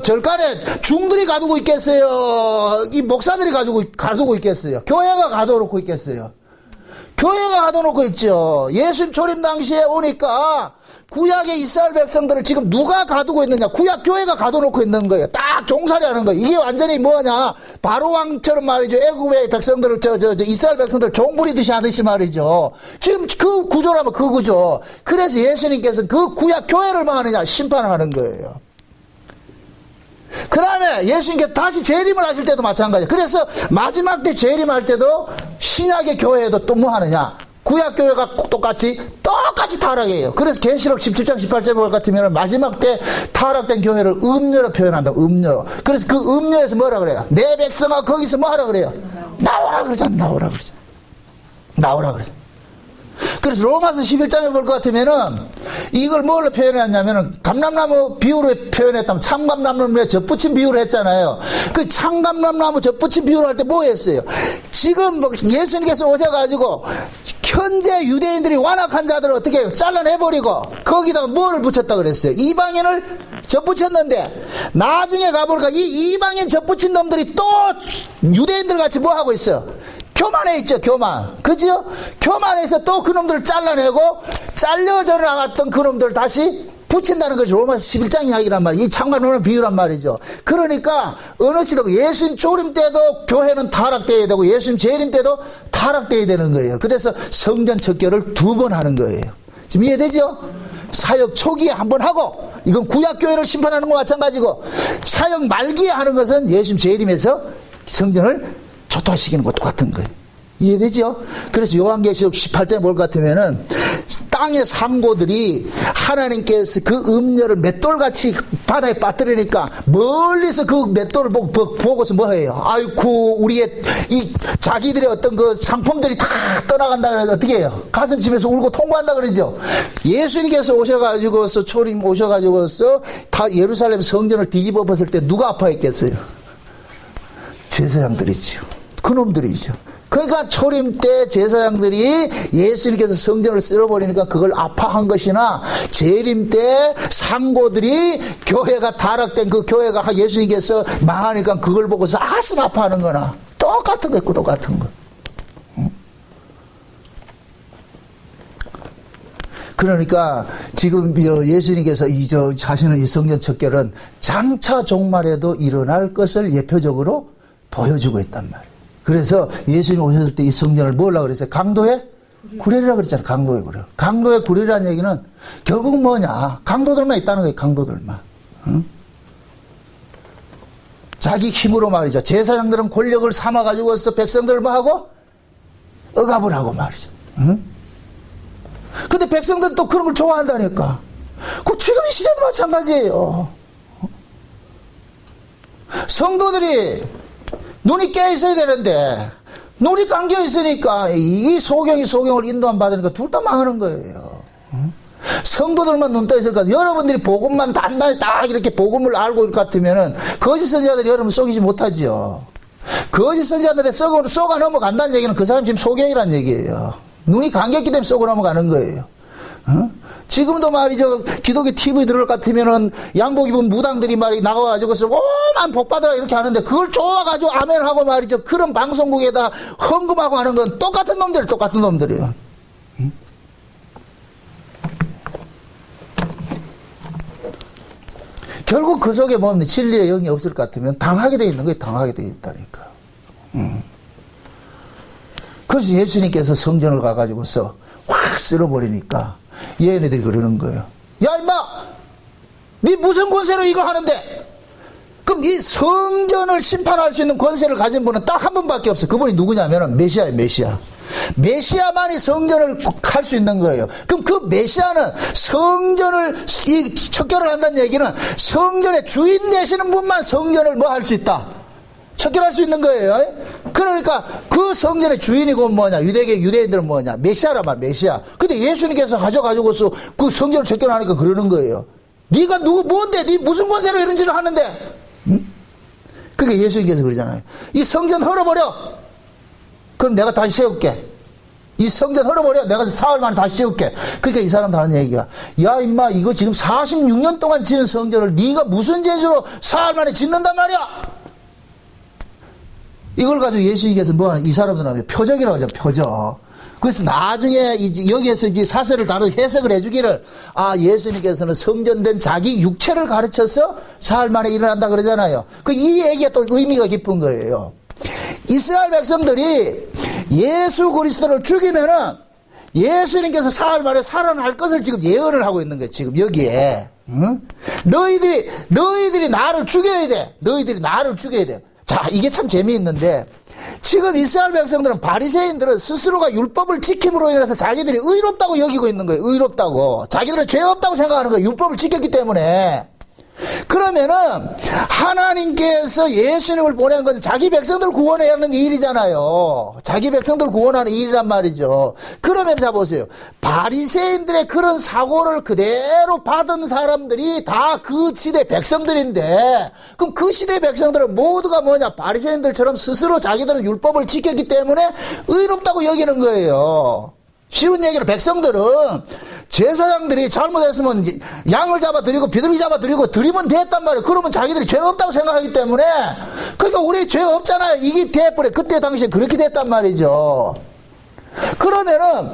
절간에 중들이 가두고 있겠어요? 이 목사들이 가두고 있겠어요? 교회가 가둬놓고 있겠어요? 교회가 가둬놓고 있죠. 예수님 초림 당시에 오니까 구약의 이스라엘 백성들을 지금 누가 가두고 있느냐? 구약 교회가 가둬놓고 있는 거예요. 딱 종살이 하는 거예요. 이게 완전히 뭐냐? 바로 왕처럼 말이죠. 애굽의 백성들을 이스라엘 백성들 종부리듯이 하듯이 말이죠. 지금 그 구조라면 그 구조. 그래서 예수님께서 그 구약 교회를 뭐 하느냐? 심판을 하는 거예요. 그 다음에 예수님께서 다시 재림을 하실 때도 마찬가지예요. 그래서 마지막 때 재림할 때도 신약의 교회에도 또 뭐 하느냐? 구약교회가 똑같이 타락해요. 그래서 계시록 17장 18절 볼 같으면 마지막 때 타락된 교회를 음녀로 표현한다. 음녀. 그래서 그 음녀에서 뭐라 그래요? 내 백성아 거기서 뭐 하라 그래요? 나오라 그러잖아. 나오라 그러잖아. 나오라 그러잖아. 그래서 로마서 11장에 볼 것 같으면은 이걸 뭘로 표현했냐면은 감람나무 비유로 표현했다면 참감람나무에 젖붙인 비유를 했잖아요. 그 참감람나무 젖붙인 비유를 할 때 뭐 했어요? 지금 뭐 예수님께서 오셔가지고 현재 유대인들이 완악한 자들을 어떻게 해요? 잘라내버리고 거기다가 뭐를 붙였다 그랬어요? 이방인을 젖붙였는데 나중에 가보니까 이 이방인 젖붙인 놈들이 또 유대인들 같이 뭐 하고 있어요? 교만해 있죠, 교만. 그죠? 교만해서 또 그놈들을 잘라내고, 잘려져 나갔던 그놈들 다시 붙인다는 것이 로마서 11장 이야기란 말이에요. 이 창간론을 비유란 말이죠. 그러니까 어느 시대고 예수님 조림 때도 교회는 타락되어야 되고 예수님 재림 때도 타락되어야 되는 거예요. 그래서 성전 척결을 2번 하는 거예요. 지금 이해되죠? 사역 초기에 한 번 하고, 이건 구약교회를 심판하는 것과 마찬가지고, 사역 말기에 하는 것은 예수님 재림에서 성전을 초토화시키는 것과 똑같은 거예요. 이해되죠? 그래서 요한계시록 18장에 뭘 같으면은 땅의 상고들이 하나님께서 그 음료를 맷돌같이 바다에 빠뜨리니까 멀리서 그 맷돌을 보고서 뭐 해요? 아이쿠, 우리의 이 자기들의 어떤 그 상품들이 다 떠나간다 그래서 어떻게 해요? 가슴치면서 울고 통보한다 그러죠? 예수님께서 오셔가지고서 초림 오셔가지고서 다 예루살렘 성전을 뒤집어 봤을 때 누가 아파했겠어요? 제사장들이죠. 그놈들이죠. 그러니까 초림 때 제사장들이 예수님께서 성전을 쓸어버리니까 그걸 아파한 것이나, 재림 때 상고들이 교회가 타락된 그 교회가 예수님께서 망하니까 그걸 보고서 가슴 아파하는 거나 똑같은 거 있고 똑같은 거. 그러니까 지금 예수님께서 자신의 이 성전 척결은 장차 종말에도 일어날 것을 예표적으로 보여주고 있단 말이에요. 그래서 예수님 오셨을 때 이 성전을 뭐라고 그랬어요? 강도의 구례라 그랬잖아요. 강도의 구례. 강도의 구례라는 얘기는 결국 뭐냐? 강도들만 있다는 거예요. 강도들만. 응? 자기 힘으로 말이죠. 제사장들은 권력을 삼아가지고서 백성들을 뭐 하고? 억압을 하고 말이죠. 응? 근데 백성들은 또 그런 걸 좋아한다니까. 그 지금 이 시대도 마찬가지예요. 성도들이 눈이 깨 있어야 되는데 눈이 감겨 있으니까 이 소경을 인도함 받으니까 둘 다 망하는 거예요. 성도들만 눈 떠 있을 것 같아요. 여러분들이 복음만 단단히 딱 이렇게 복음을 알고 있을 것 같으면은 거짓 선지자들이 여러분 속이지 못하죠. 거짓 선지자들의 쏘가 넘어간다는 얘기는 그 사람 지금 소경이라는 얘기예요. 눈이 감겼기 때문에 쏘고 넘어가는 거예요. 지금도 말이죠, 기독교 TV 들을 것 같으면은 양복 입은 무당들이 말이 나와가지고서 오만 복 받으라 이렇게 하는데 그걸 좋아가지고 아멘하고 말이죠, 그런 방송국에다 헌금하고 하는 건 똑같은 놈들이에요. 결국 그 속에 뭡니까? 진리의 영이 없을 것 같으면 당하게 돼 있는 거예요. 당하게 돼 있다니까. 그래서 예수님께서 성전을 가가지고서 확 쓸어버리니까 얘네들이 그러는 거예요. 야 임마, 네 무슨 권세로 이거 하는데? 그럼 이 성전을 심판할 수 있는 권세를 가진 분은 딱 한 분밖에 없어요. 그분이 누구냐면 메시아예요. 메시아만이 성전을 할 수 있는 거예요. 그럼 그 메시아는 성전을 척결을 한다는 얘기는 성전의 주인 되시는 분만 성전을 뭐 할 수 있다, 척결할 수 있는 거예요. 그러니까 그 성전의 주인이고 뭐냐, 유대인들은 뭐냐, 메시아란 말, 메시아. 근데 예수님께서 가져가지고서 그 성전을 척결하니까 그러는 거예요. 네가 뭔데? 네 무슨 권세로 이런 짓을 하는데? 응? 그게 예수님께서 그러잖아요. 이 성전 헐어버려. 그럼 내가 다시 세울게. 이 성전 헐어버려. 내가 사흘 만에 다시 세울게. 그러니까 이 사람들 하는 얘기가, 야 임마, 이거 지금 46년 동안 지은 성전을 네가 무슨 재주로 사흘 만에 짓는단 말이야? 이걸 가지고 예수님께서 이 사람들한테 표적이라고 하죠. 표적. 그래서 나중에 여기에서 이제 사설을 다른 해석을 해주기를, 예수님께서는 성전된 자기 육체를 가르쳐서 사흘 만에 일어난다 그러잖아요. 이 얘기가 또 의미가 깊은 거예요. 이스라엘 백성들이 예수 그리스도를 죽이면은 예수님께서 사흘 만에 살아날 것을 지금 예언을 하고 있는 거예요. 지금 여기에. 응? 너희들이 나를 죽여야 돼. 자, 이게 참 재미있는데, 지금 이스라엘 백성들은, 바리새인들은 스스로가 율법을 지킴으로 인해서 자기들이 의롭다고 여기고 있는 거예요. 의롭다고. 자기들은 죄 없다고 생각하는 거예요. 율법을 지켰기 때문에. 그러면은 하나님께서 예수님을 보낸 것은 자기 백성들 구원해야 하는 일이잖아요. 자기 백성들 구원하는 일이란 말이죠. 그러면 자 보세요. 바리새인들의 그런 사고를 그대로 받은 사람들이 다 그 시대 백성들인데, 그럼 그 시대 백성들은 모두가 뭐냐? 바리새인들처럼 스스로 자기들은 율법을 지켰기 때문에 의롭다고 여기는 거예요. 쉬운 얘기로 백성들은 제사장들이 잘못했으면 양을 잡아드리고 비둘기 잡아드리고 드리면 됐단 말이에요. 그러면 자기들이 죄 없다고 생각하기 때문에, 그러니까 우리 죄 없잖아요. 이게 돼버려. 그때 당시에 그렇게 됐단 말이죠. 그러면은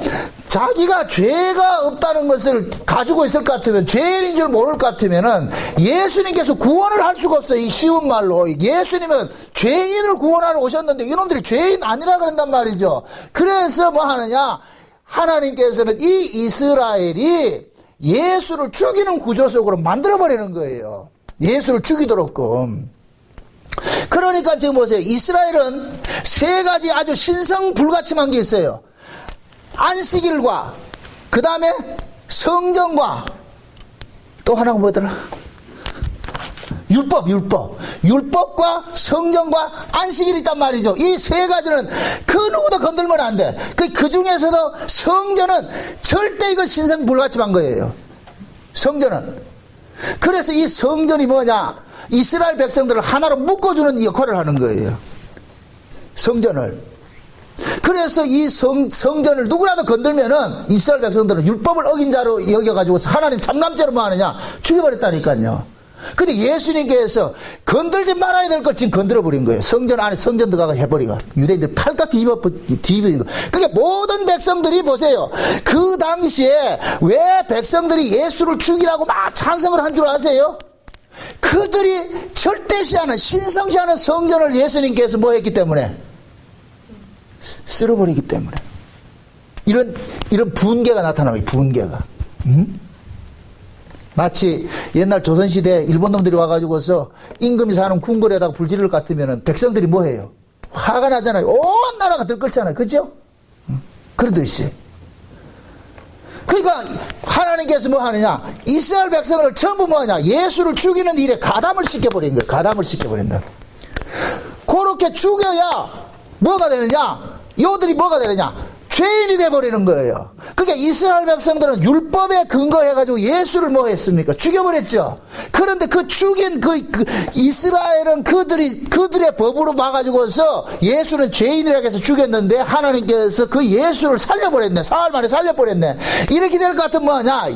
자기가 죄가 없다는 것을 가지고 있을 것 같으면, 죄인인 줄 모를 것 같으면은 예수님께서 구원을 할 수가 없어요. 이 쉬운 말로. 예수님은 죄인을 구원하러 오셨는데 이놈들이 죄인 아니라 그런단 말이죠. 그래서 뭐 하느냐? 하나님께서는 이 이스라엘이 예수를 죽이는 구조 속으로 만들어버리는 거예요. 예수를 죽이도록끔. 그러니까 지금 보세요. 이스라엘은 세 가지 아주 신성불가침한 게 있어요. 안식일과 그 다음에 성전과 또 하나가 뭐더라? 율법과 성전과 안식일이 있단 말이죠. 이 세 가지는 그 누구도 건들면 안 돼. 그 중에서도 성전은 절대 이거 신성불가침한 거예요. 성전은. 그래서 이 성전이 뭐냐? 이스라엘 백성들을 하나로 묶어주는 역할을 하는 거예요. 성전을. 그래서 이 성전을 누구라도 건들면은 이스라엘 백성들은 율법을 어긴 자로 여겨가지고 하나님 참남죄로 뭐 하느냐? 죽여버렸다니까요. 근데 예수님께서 건들지 말아야 될 걸 지금 건드려버린 거예요. 성전 안에 성전 들어가가 해버리고. 유대인들 팔깍 뒤집어버린 거. 그게 모든 백성들이 보세요. 그 당시에 왜 백성들이 예수를 죽이라고 막 찬성을 한 줄 아세요? 그들이 절대시하는, 신성시하는 성전을 예수님께서 뭐 했기 때문에? 쓸어버리기 때문에. 이런 분개가 나타나요. 분개가. 마치 옛날 조선시대 일본 놈들이 와가지고서 임금이 사는 궁궐에다가 불 지를 것 같으면 백성들이 뭐 해요? 화가 나잖아요. 온 나라가 들끓잖아요. 그죠? 그러듯이. 그러니까 하나님께서 뭐 하느냐? 이스라엘 백성을 전부 뭐 하냐? 예수를 죽이는 일에 가담을 시켜버린 거예요. 가담을 시켜버린다. 그렇게 죽여야 뭐가 되느냐? 이들이 뭐가 되느냐? 죄인이 돼버리는 거예요. 그러니까 이스라엘 백성들은 율법에 근거해가지고 예수를 뭐 했습니까? 죽여버렸죠. 그런데 그 죽인 이스라엘은 그들의 법으로 봐가지고서 예수는 죄인이라고 해서 죽였는데 하나님께서 그 예수를 살려버렸네. 사흘 만에 살려버렸네. 이렇게 될 것 같으면 뭐냐?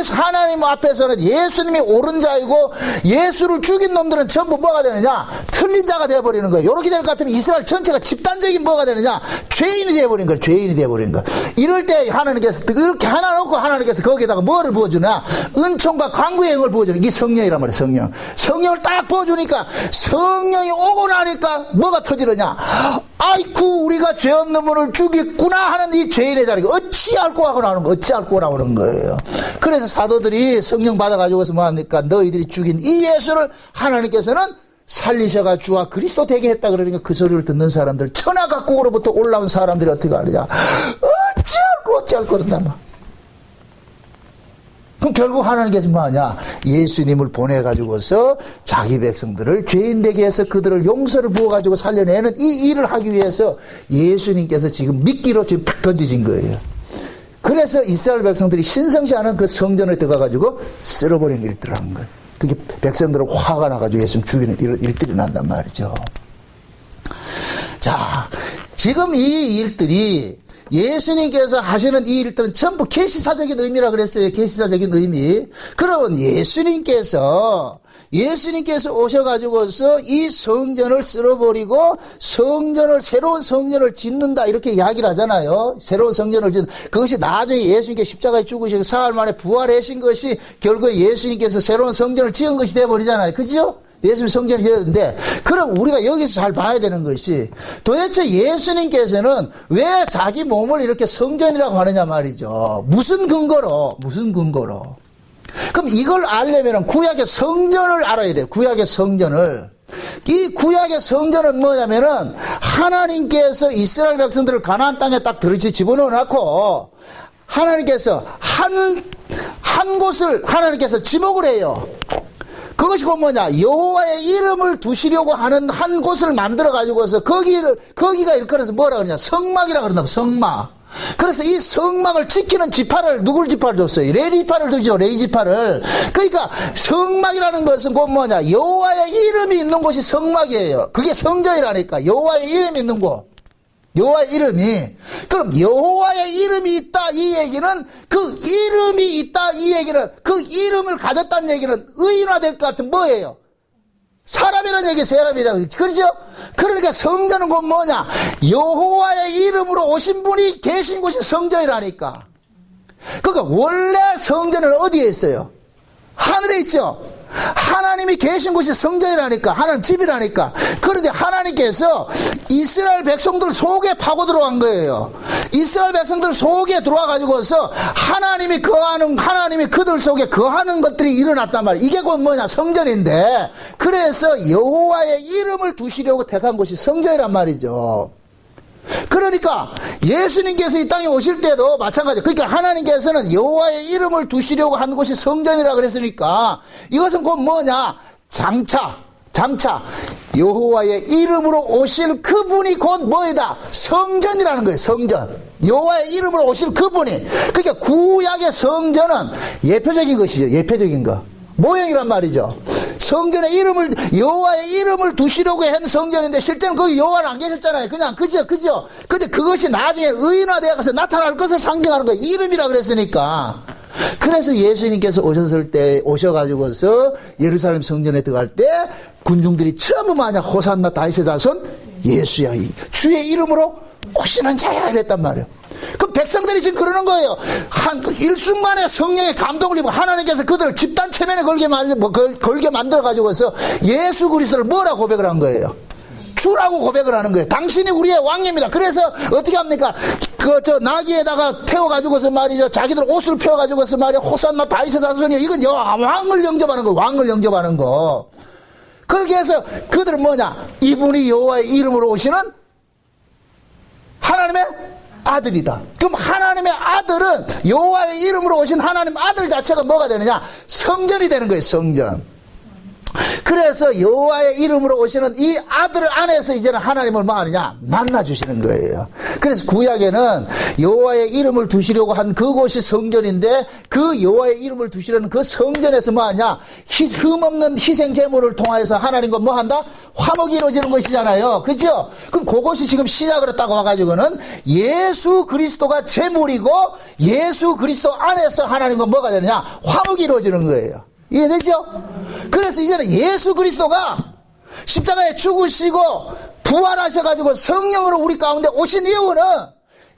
하나님 앞에서는 예수님이 옳은 자이고 예수를 죽인 놈들은 전부 뭐가 되느냐? 틀린 자가 되어버리는 거예요. 이렇게 될 것 같으면 이스라엘 전체가 집단적인 뭐가 되느냐? 죄인이 되어버린 거예요. 죄인이 되어버린 거예요. 이럴 때 하나님께서 이렇게 하나 놓고 하나님께서 거기에다가 뭐를 부어주냐? 은총과 강구의 영을 부어주는 게 성령이란 말이에요. 성령을 딱 부어주니까 성령이 오고 나니까 뭐가 터지느냐? 아이쿠 우리가 죄 없는 분을 죽였구나 하는 이 죄인의 자리가 어찌 앓고 하고 나오는 거예요. 어찌 앓고 나오는 거예요. 그래서 사도들이 성령 받아가지고서 뭐 합니까? 너희들이 죽인 이 예수를 하나님께서는 살리셔가 주와 그리스도 되게 했다 그러니까 그 소리를 듣는 사람들, 천하각국으로부터 올라온 사람들이 어떻게 하느냐? 어찌할 그런단 말. 그럼 결국 하나님께서 뭐 하냐? 예수님을 보내가지고서 자기 백성들을 죄인 되게 해서 그들을 용서를 부어가지고 살려내는 이 일을 하기 위해서 예수님께서 지금 미끼로 지금 탁 던지신 거예요. 그래서 이스라엘 백성들이 신성시하는 그 성전을 들어가가지고 쓸어버리는 일들을 한 거예요. 그게 백성들은 화가 나가지고 예수님 죽이는 일들이 난단 말이죠. 자, 지금 이 일들이 예수님께서 하시는 이 일들은 전부 계시사적인 의미라 그랬어요. 계시사적인 의미. 그러면 예수님께서 오셔가지고서 이 성전을 쓸어버리고 새로운 성전을 짓는다 이렇게 이야기를 하잖아요. 새로운 성전을 짓는, 그것이 나중에 예수님께 십자가에 죽으시고 사흘 만에 부활하신 것이 결국에 예수님께서 새로운 성전을 지은 것이 되어버리잖아요. 그죠? 예수님 성전이 되었는데, 그럼 우리가 여기서 잘 봐야 되는 것이 도대체 예수님께서는 왜 자기 몸을 이렇게 성전이라고 하느냐 말이죠. 무슨 근거로? 그럼 이걸 알려면 구약의 성전을 알아야 돼요. 구약의 성전을. 이 구약의 성전은 뭐냐면은 하나님께서 이스라엘 백성들을 가나안 땅에 딱 들이치 집어넣어 놓고 하나님께서 한 곳을 하나님께서 지목을 해요. 그것이 곧 뭐냐? 여호와의 이름을 두시려고 하는 한 곳을 만들어 가지고서 거기가 일컬어서 뭐라 그러냐? 성막이라 그런다. 성막. 그래서 이 성막을 지키는 지파를, 누굴 지파를 줬어요? 레위 지파를 두죠. 레위 지파를. 그러니까 성막이라는 것은 곧 뭐냐? 여호와의 이름이 있는 곳이 성막이에요. 그게 성전이라니까. 여호와의 이름이 있는 곳. 여호와의 이름이. 그럼 여호와의 이름이 있다 이 얘기는, 그 이름이 있다 이 얘기는, 그 이름을 가졌다는 얘기는 의인화될 것 같은 뭐예요? 사람이라는 얘기, 사람이라고. 그렇죠? 그러니까 성전은 곧 뭐냐? 여호와의 이름으로 오신 분이 계신 곳이 성전이라니까. 그러니까 원래 성전은 어디에 있어요? 하늘에 있죠. 하나님이 계신 곳이 성전이라니까, 하나님 집이라니까. 그런데 하나님께서 이스라엘 백성들 속에 파고 들어간 거예요. 이스라엘 백성들 속에 들어와 가지고서 하나님이 그들 속에 거하는 것들이 일어났단 말이에요. 이게 곧 뭐냐? 성전인데, 그래서 여호와의 이름을 두시려고 택한 곳이 성전이란 말이죠. 그러니까 예수님께서 이 땅에 오실 때도 마찬가지. 그러니까 하나님께서는 여호와의 이름을 두시려고 한 곳이 성전이라 그랬으니까 이것은 곧 뭐냐? 장차 여호와의 이름으로 오실 그분이 곧 뭐이다? 성전이라는 거예요. 성전. 여호와의 이름으로 오실 그분이. 그러니까 구약의 성전은 예표적인 것이죠. 예표적인 거. 모형이란 말이죠. 성전의 이름을, 여호와의 이름을 두시려고 한 성전인데 실제는 거기 여호와는 안 계셨잖아요. 그냥 그죠. 근데 그것이 나중에 의인화되어 가서 나타날 것을 상징하는 거예요. 이름이라 그랬으니까. 그래서 예수님께서 오셔가지고서 예루살렘 성전에 들어갈 때 군중들이 처음 뭐냐? 호산나 다윗의 자손 예수야, 주의 이름으로 오시는 자야 이랬단 말이에요. 그 백성들이 지금 그러는 거예요. 일순간에 성령의 감동을 입고 하나님께서 그들을 집단 체면에 걸게 만들어가지고서 예수 그리스도를 뭐라고 고백을 한 거예요? 주라고 고백을 하는 거예요. 당신이 우리의 왕입니다. 그래서 어떻게 합니까? 나귀에다가 태워가지고서 말이죠. 자기들 옷을 펴가지고서 말이야. 호산나 다윗의 자손이요. 이건 왕을 영접하는 거, 왕을 영접하는 거. 그렇게 해서 그들은 뭐냐? 이분이 여호와의 이름으로 오시는 하나님의 아들이다. 그럼 하나님의 아들은 여호와의 이름으로 오신 하나님 아들 자체가 뭐가 되느냐? 성전이 되는 거예요. 성전. 그래서 여호와의 이름으로 오시는 이 아들 안에서 이제는 하나님을 뭐 하느냐? 만나주시는 거예요. 그래서 구약에는 여호와의 이름을 두시려고 한 그곳이 성전인데 그 여호와의 이름을 두시려는 그 성전에서 뭐 하냐? 흠없는 희생 제물을 통해서 하나님과 뭐 한다? 화목이 이루어지는 것이잖아요. 그죠? 그럼 그것이 지금 시작을 했다고 와가지고는 예수 그리스도가 제물이고 예수 그리스도 안에서 하나님과 뭐가 되느냐? 화목이 이루어지는 거예요. 이해되죠? 그래서 이제는 예수 그리스도가 십자가에 죽으시고 부활하셔가지고 성령으로 우리 가운데 오신 이유는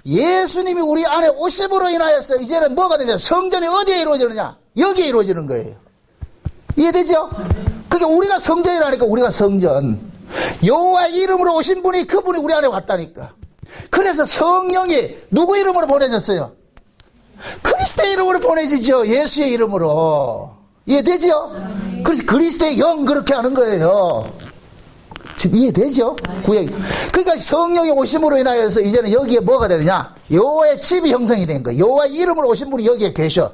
예수님이 우리 안에 오심으로 인하여서 이제는 뭐가 되냐? 성전이 어디에 이루어지느냐? 여기에 이루어지는 거예요. 이해되죠? 그게 우리가 성전이라니까. 우리가 성전. 여호와의 이름으로 오신 분이 그분이 우리 안에 왔다니까. 그래서 성령이 누구 이름으로 보내졌어요? 그리스도의 이름으로 보내지죠. 예수의 이름으로. 이해되죠? 그래서 그리스도의 영 그렇게 하는 거예요. 지금 이해되죠? 구약. 그러니까 성령이 오심으로 인하여서 이제는 여기에 뭐가 되느냐? 여호와의 집이 형성이 된 거예요. 여호와의 이름으로 오신 분이 여기에 계셔.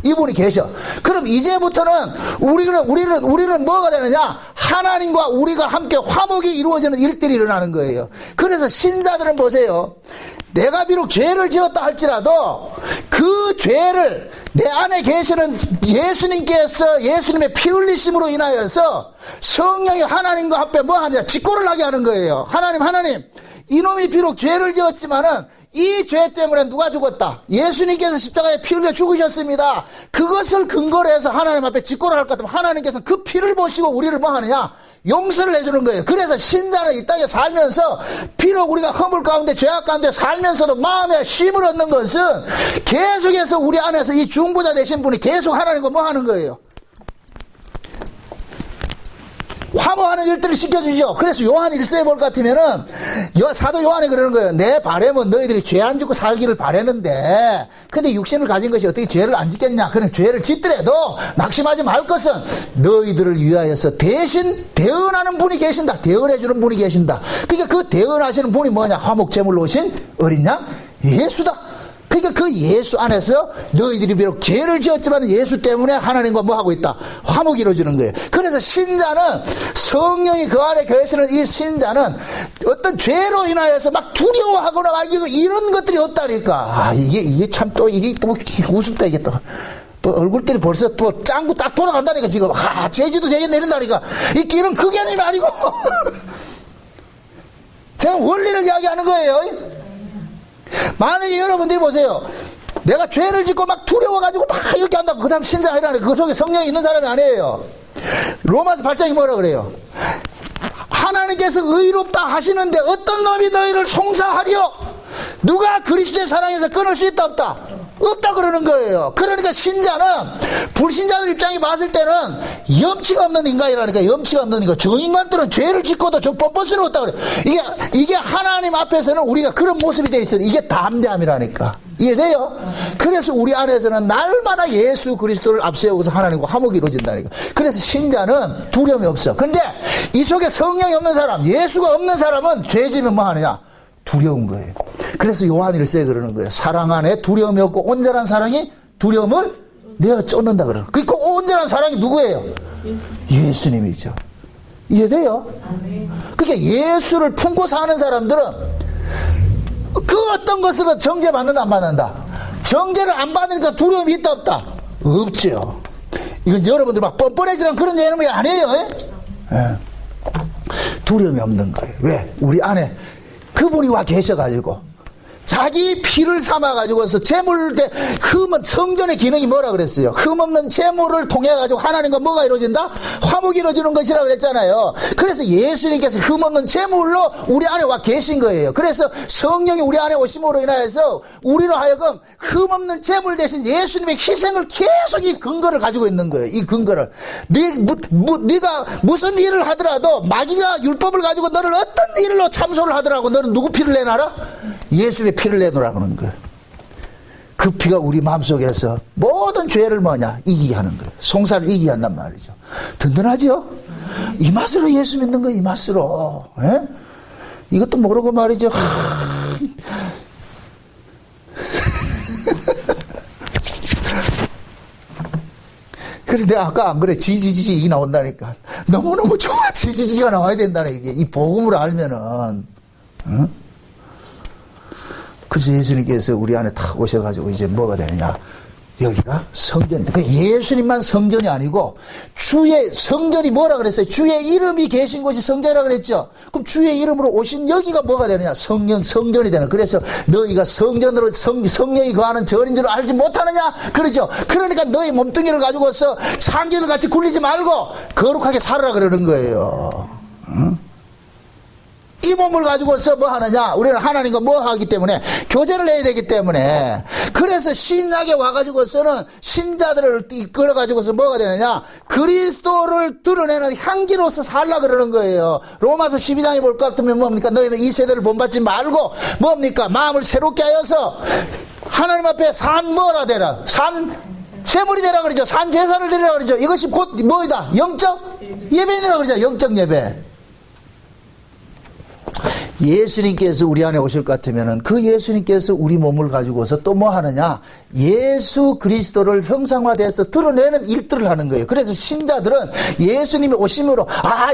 이분이 계셔. 그럼 이제부터는 우리는 뭐가 되느냐? 하나님과 우리가 함께 화목이 이루어지는 일들이 일어나는 거예요. 그래서 신자들은 보세요. 내가 비록 죄를 지었다 할지라도 그 죄를 내 안에 계시는 예수님께서 예수님의 피 흘리심으로 인하여서 성령이 하나님과 합해 뭐 하느냐? 직고를 하게 하는 거예요. 하나님, 이놈이 비록 죄를 지었지만은 이 죄 때문에 누가 죽었다? 예수님께서 십자가에 피 흘려 죽으셨습니다. 그것을 근거로 해서 하나님 앞에 직고를 할 것 같으면 하나님께서는 그 피를 보시고 우리를 뭐 하느냐? 용서를 해주는 거예요. 그래서 신자는 이 땅에 살면서 비록 우리가 허물 가운데 죄악 가운데 살면서도 마음에 쉼을 얻는 것은 계속해서 우리 안에서 이 중보자 되신 분이 계속 하나님과 뭐 하는 거예요? 화목하는 일들을 시켜주죠. 그래서 요한 1서에 볼 것 같으면은 사도 요한이 그러는 거예요. 내 바람은 너희들이 죄 안 짓고 살기를 바라는데 근데 육신을 가진 것이 어떻게 죄를 안 짓겠냐. 그냥 죄를 짓더라도 낙심하지 말 것은 너희들을 위하여서 대신 대언하는 분이 계신다. 대언해주는 분이 계신다. 그러니까 그 대언하시는 분이 뭐냐? 화목제물로 오신 어린 양 예수다. 그러니까 그 예수 안에서 너희들이 비록 죄를 지었지만 예수 때문에 하나님과 뭐 하고 있다? 화목이 이루어지는 거예요. 그래서 신자는 성령이 그 안에 계시는 이 신자는 어떤 죄로 인하여서 막 두려워하거나 막 이런 것들이 없다니까. 이게 참 또 이게 또 우습다 이게 또 얼굴들이 벌써 또 짱구 딱 돌아간다니까 지금. 죄지도 되게 내린다니까. 이런 그 개념이 아니고 제가 원리를 이야기하는 거예요. 만약에 여러분들이 보세요. 내가 죄를 짓고 막 두려워가지고 막 이렇게 한다고 그 다음 신자 아니라니. 그 속에 성령이 있는 사람이 아니에요. 로마서 8장이 뭐라 그래요? 하나님께서 의롭다 하시는데 어떤 놈이 너희를 송사하리요? 누가 그리스도의 사랑에서 끊을 수 있다 없다? 없다 그러는 거예요. 그러니까 신자는 불신자들 입장에 봤을 때는 염치가 없는 인간이라니까. 염치가 없는 인간. 저 인간들은 죄를 짓고도 저 뻔뻔스러웠다 그래. 이게 하나님 앞에서는 우리가 그런 모습이 돼 있어요. 이게 담대함이라니까. 이해돼요? 그래서 우리 안에서는 날마다 예수 그리스도를 앞세우고서 하나님과 화목이 이루어진다니까. 그래서 신자는 두려움이 없어. 근데 이 속에 성령이 없는 사람, 예수가 없는 사람은 죄 지면 뭐 하느냐? 두려운 거예요. 그래서 요한 1세에 그러는 거예요. 사랑 안에 두려움이 없고 온전한 사랑이 두려움을 내어 쫓는다 그러는 거예요. 그 온전한 사랑이 누구예요? 예수님이죠. 이해돼요? 그러니까 예수를 품고 사는 사람들은 그 어떤 것으로 정죄 받는다 안 받는다? 정죄를 안 받으니까 두려움이 있다 없다? 없죠. 이건 여러분들 막 뻔뻔해지는 그런 예능이 아니에요. 예. 두려움이 없는 거예요. 왜? 우리 안에 그분이 와 계셔가지고 자기 피를 삼아가지고서 흠은 성전의 기능이 뭐라 그랬어요? 흠 없는 제물을 통해가지고 하나님과 뭐가 이루어진다? 화목이 이루어지는 것이라 그랬잖아요. 그래서 예수님께서 흠 없는 제물로 우리 안에 와 계신 거예요. 그래서 성령이 우리 안에 오심으로 인하여서 우리로 하여금 흠 없는 제물 대신 예수님의 희생을 계속 이 근거를 가지고 있는 거예요. 이 근거를. 네가 무슨 일을 하더라도 마귀가 율법을 가지고 너를 어떤 일로 참소를 하더라고 너는 누구 피를 내놔라? 예수의 피를 내놓으라고 하는 거예요. 그 피가 우리 마음속에서 모든 죄를 뭐냐? 이기게 하는 거예요. 송사를 이기게 한단 말이죠. 든든하죠? 이 맛으로 예수 믿는 거 이 맛으로. 에? 이것도 모르고 말이죠. 그래서 내가 아까 안 그래? 지지지 이 나온다니까. 너무너무 좋아. 지지지가 나와야 된다는 이게. 이 복음을 알면은. 응? 그래서 예수님께서 우리 안에 탁 오셔가지고 이제 뭐가 되느냐. 여기가 성전이다. 예수님만 성전이 아니고 주의 성전이 뭐라 그랬어요? 주의 이름이 계신 곳이 성전이라 그랬죠. 그럼 주의 이름으로 오신 여기가 뭐가 되느냐? 성전이 되는. 그래서 너희가 성전으로 성령이 거하는 절인 줄 알지 못하느냐? 그러죠. 그러니까 너희 몸뚱이를 가지고서 창기를 같이 굴리지 말고 거룩하게 살아라 그러는 거예요. 응? 이 몸을 가지고서 뭐 하느냐? 우리는 하나님과 뭐 하기 때문에 교제를 해야 되기 때문에 그래서 신약에 와가지고서는 신자들을 이끌어가지고서 뭐가 되느냐? 그리스도를 드러내는 향기로서 살라 그러는 거예요. 로마서 12장에 볼 것 같으면 뭡니까? 너희는 이 세대를 본받지 말고 뭡니까? 마음을 새롭게 하여서 하나님 앞에 산 뭐라 되라? 산 제물이 되라 그러죠. 산 제사를 드리라 그러죠. 이것이 곧 뭐이다? 영적 예배니라 그러죠. 영적 예배. 예수님께서 우리 안에 오실 것 같으면은 그 예수님께서 우리 몸을 가지고서 또 뭐 하느냐? 예수 그리스도를 형상화돼서 드러내는 일들을 하는 거예요. 그래서 신자들은 예수님이 오심으로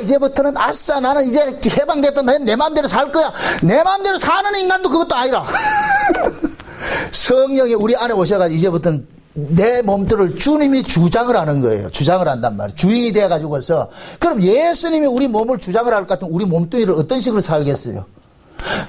이제부터는 아싸 나는 이제 해방됐다. 내 마음대로 살 거야. 내 마음대로 사는 인간도 그것도 아니라 성령이 우리 안에 오셔가지고 이제부터는 내 몸들을 주님이 주장을 하는 거예요. 주장을 한단 말이에요. 주인이 돼가지고서. 그럼 예수님이 우리 몸을 주장을 할 것 같으면 우리 몸뚱이를 어떤 식으로 살겠어요?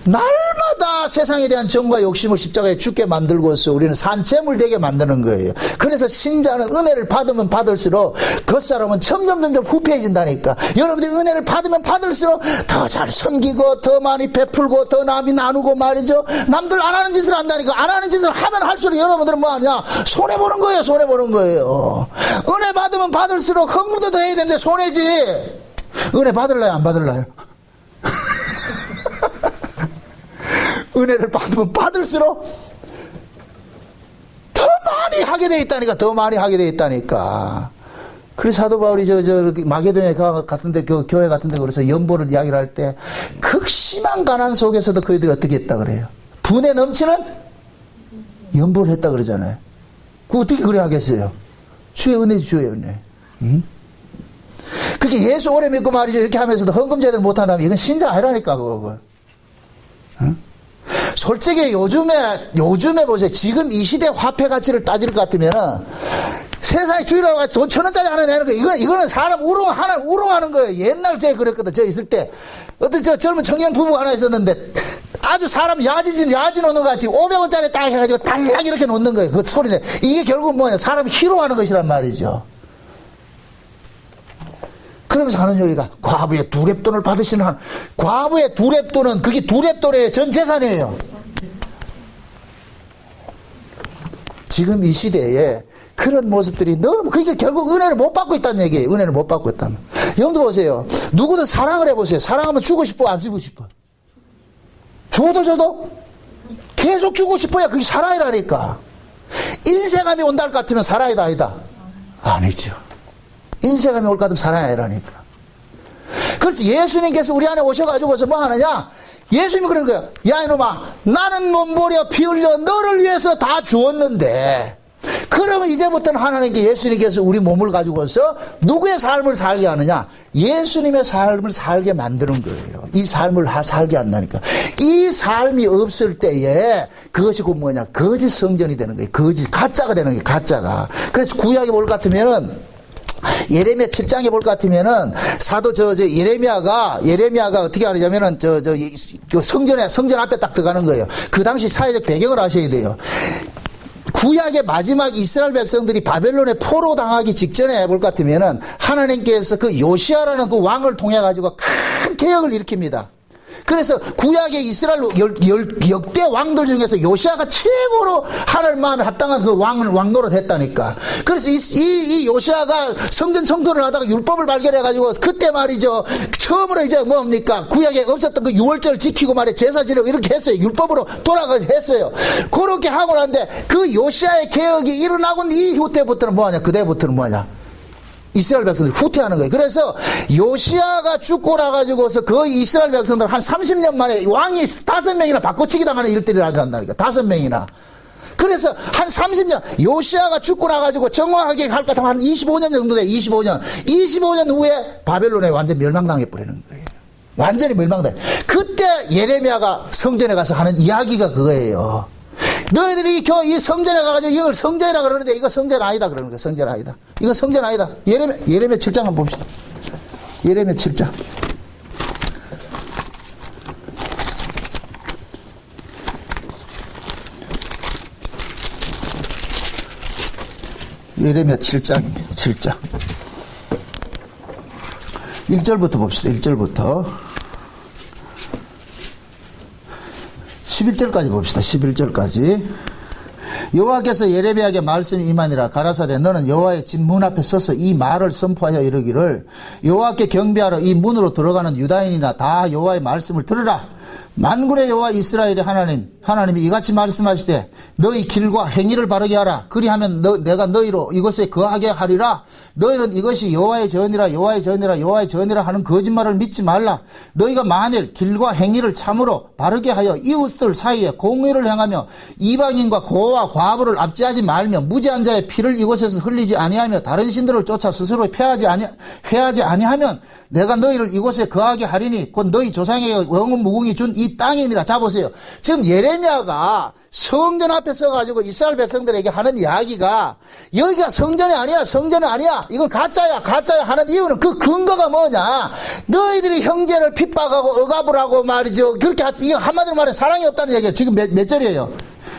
날마다 세상에 대한 정과 욕심을 십자가에 죽게 만들고서 우리는 산채물 되게 만드는 거예요. 그래서 신자는 은혜를 받으면 받을수록 겉사람은 점점 후패해진다니까. 여러분들이 은혜를 받으면 받을수록 더 잘 섬기고 더 많이 베풀고 더 남이 나누고 말이죠. 남들 안 하는 짓을 한다니까. 안 하는 짓을 하면 할수록 여러분들은 뭐하냐? 손해보는 거예요. 손해보는 거예요. 은혜 받으면 받을수록 흥분도 더 해야 되는데 손해지. 은혜 받을래요? 안 받을래요? 은혜를 받으면 받을수록 더 많이 하게 돼 있다니까. 더 많이 하게 돼 있다니까. 그래서 사도 바울이 마게도냐 같은데 그 교회 같은데 그래서 연보를 이야기를 할 때 극심한 가난 속에서도 그들이 어떻게 했다 그래요? 분에 넘치는 연보를 했다 그러잖아요. 그 어떻게 그래 하겠어요? 주의 은혜지 주의 은혜. 응? 그게 예수 오래 믿고 말이죠. 이렇게 하면서도 헌금 제대로 못한다면 이건 신자 아니라니까 그거. 응? 솔직히 요즘에 보세요. 지금 이 시대 화폐 가치를 따질 것 같으면 세상에 주일하고 같이 돈 1,000원짜리 하나 내는 거 이거는 사람 우롱하는 거예요. 옛날 제가 그랬거든. 저 있을 때 어떤 젊은 청년 부부가 하나 있었는데 아주 사람 야지 놓는 것 같이 500원짜리 딱 해가지고 달랑 이렇게 놓는 거예요. 그 소리네. 이게 결국 뭐냐? 사람 희롱하는 것이란 말이죠. 그러면서 하는 얘기가 과부의 두렙돈을 받으시는 한 과부의 두렙돈은 그게 두렙돈의 전 재산이에요. 지금 이 시대에 그런 모습들이 너무, 그러니까 결국 은혜를 못 받고 있다는 얘기예요. 은혜를 못 받고 있다는. 여러분도 보세요. 누구든 사랑을 해보세요. 사랑하면 주고 싶어, 안 주고 싶어? 줘도 계속 주고 싶어야 그게 사랑이라니까. 인생함이 온다 할 것 같으면 사랑이다, 아니다? 아니죠. 인생함이 올 것 같으면 사랑이 아니라니까. 그래서 예수님께서 우리 안에 오셔가지고서 뭐 하느냐? 예수님이 그런 거예요. 야, 이놈아, 나는 몸부려 피 흘려 너를 위해서 다 주었는데, 그러면 이제부터는 하나님께 예수님께서 우리 몸을 가지고서 누구의 삶을 살게 하느냐? 예수님의 삶을 살게 만드는 거예요. 이 삶을 살게 한다니까. 이 삶이 없을 때에 그것이 곧 뭐냐? 거짓 성전이 되는 거예요. 거짓, 가짜가 되는 거예요. 가짜가. 그래서 구약에 볼 것 같으면은 예레미야 7장에 볼 것 같으면은 사도 예레미야가 어떻게 하냐면은 성전 앞에 딱 들어가는 거예요. 그 당시 사회적 배경을 아셔야 돼요. 구약의 마지막 이스라엘 백성들이 바벨론에 포로 당하기 직전에 볼 것 같으면은 하나님께서 그 요시아라는 그 왕을 통해 가지고 큰 개혁을 일으킵니다. 그래서 구약의 이스라엘 역대 왕들 중에서 요시아가 최고로 하나님 마음에 합당한 그 왕노릇 했다니까. 그래서 이 요시아가 성전 청소를 하다가 율법을 발견해가지고 그때 말이죠. 처음으로 이제 뭡니까? 구약에 없었던 그 유월절 지키고 말이야. 제사 지내고 이렇게 했어요. 율법으로 돌아가서 했어요. 그렇게 하고 나는데 그 요시아의 개혁이 일어나고 이후 때부터는 뭐하냐? 그때부터는 뭐하냐? 이스라엘 백성들이 후퇴하는 거예요. 그래서 요시아가 죽고 나가지고서 그 이스라엘 백성들 한 30년 만에 왕이 5명이나 바꿔치기 당하는 일들이 나간다니까. 5명이나. 그래서 한 30년, 요시아가 죽고 나가지고 정확하게 할 것 같으면 한 25년 정도 돼. 25년 후에 바벨론에 완전 멸망당해 버리는 거예요. 완전히 멸망당해. 그때 예레미야가 성전에 가서 하는 이야기가 그거예요. 너희들이 이 성전에 가가지고 이걸 성전이라 그러는데 이거 성전 아니다 그러는 거야. 성전 아니다. 이거 성전 아니다. 예레미야 7장 한번 봅시다. 예레미야 7장. 예레미야 7장입니다. 7장. 1절부터 봅시다. 1절부터. 11절까지 봅시다. 11절까지. 여호와께서 예레미야에게 말씀이 임하니라. 가라사대 너는 여호와의 집 문 앞에 서서 이 말을 선포하여 이르기를 여호와께 경배하러 이 문으로 들어가는 유다인이나 다 여호와의 말씀을 들으라. 만군의 여호와 이스라엘의 하나님이 이같이 말씀하시되 너희 길과 행위를 바르게 하라. 그리하면 내가 너희로 이곳에 거하게 하리라. 너희는 이것이 여호와의 전이라 하는 거짓말을 믿지 말라. 너희가 만일 길과 행위를 참으로 바르게 하여 이웃들 사이에 공의를 행하며 이방인과 고와 과부를 압제하지 말며 무죄한 자의 피를 이곳에서 흘리지 아니하며 다른 신들을 쫓아 스스로 회하지 아니하면 내가 너희를 이곳에 거하게 하리니 곧 너희 조상의 영원 무궁이 준 이 땅이니라. 자 보세요. 지금 예레미야가 성전 앞에 서가지고 이스라엘 백성들에게 하는 이야기가 여기가 성전이 아니야. 이건 가짜야 하는 이유는 그 근거가 뭐냐? 너희들이 형제를 핍박하고 억압을 하고 말이죠. 그렇게 이거 한마디로 말해 사랑이 없다는 얘기예요. 지금 몇 절이에요?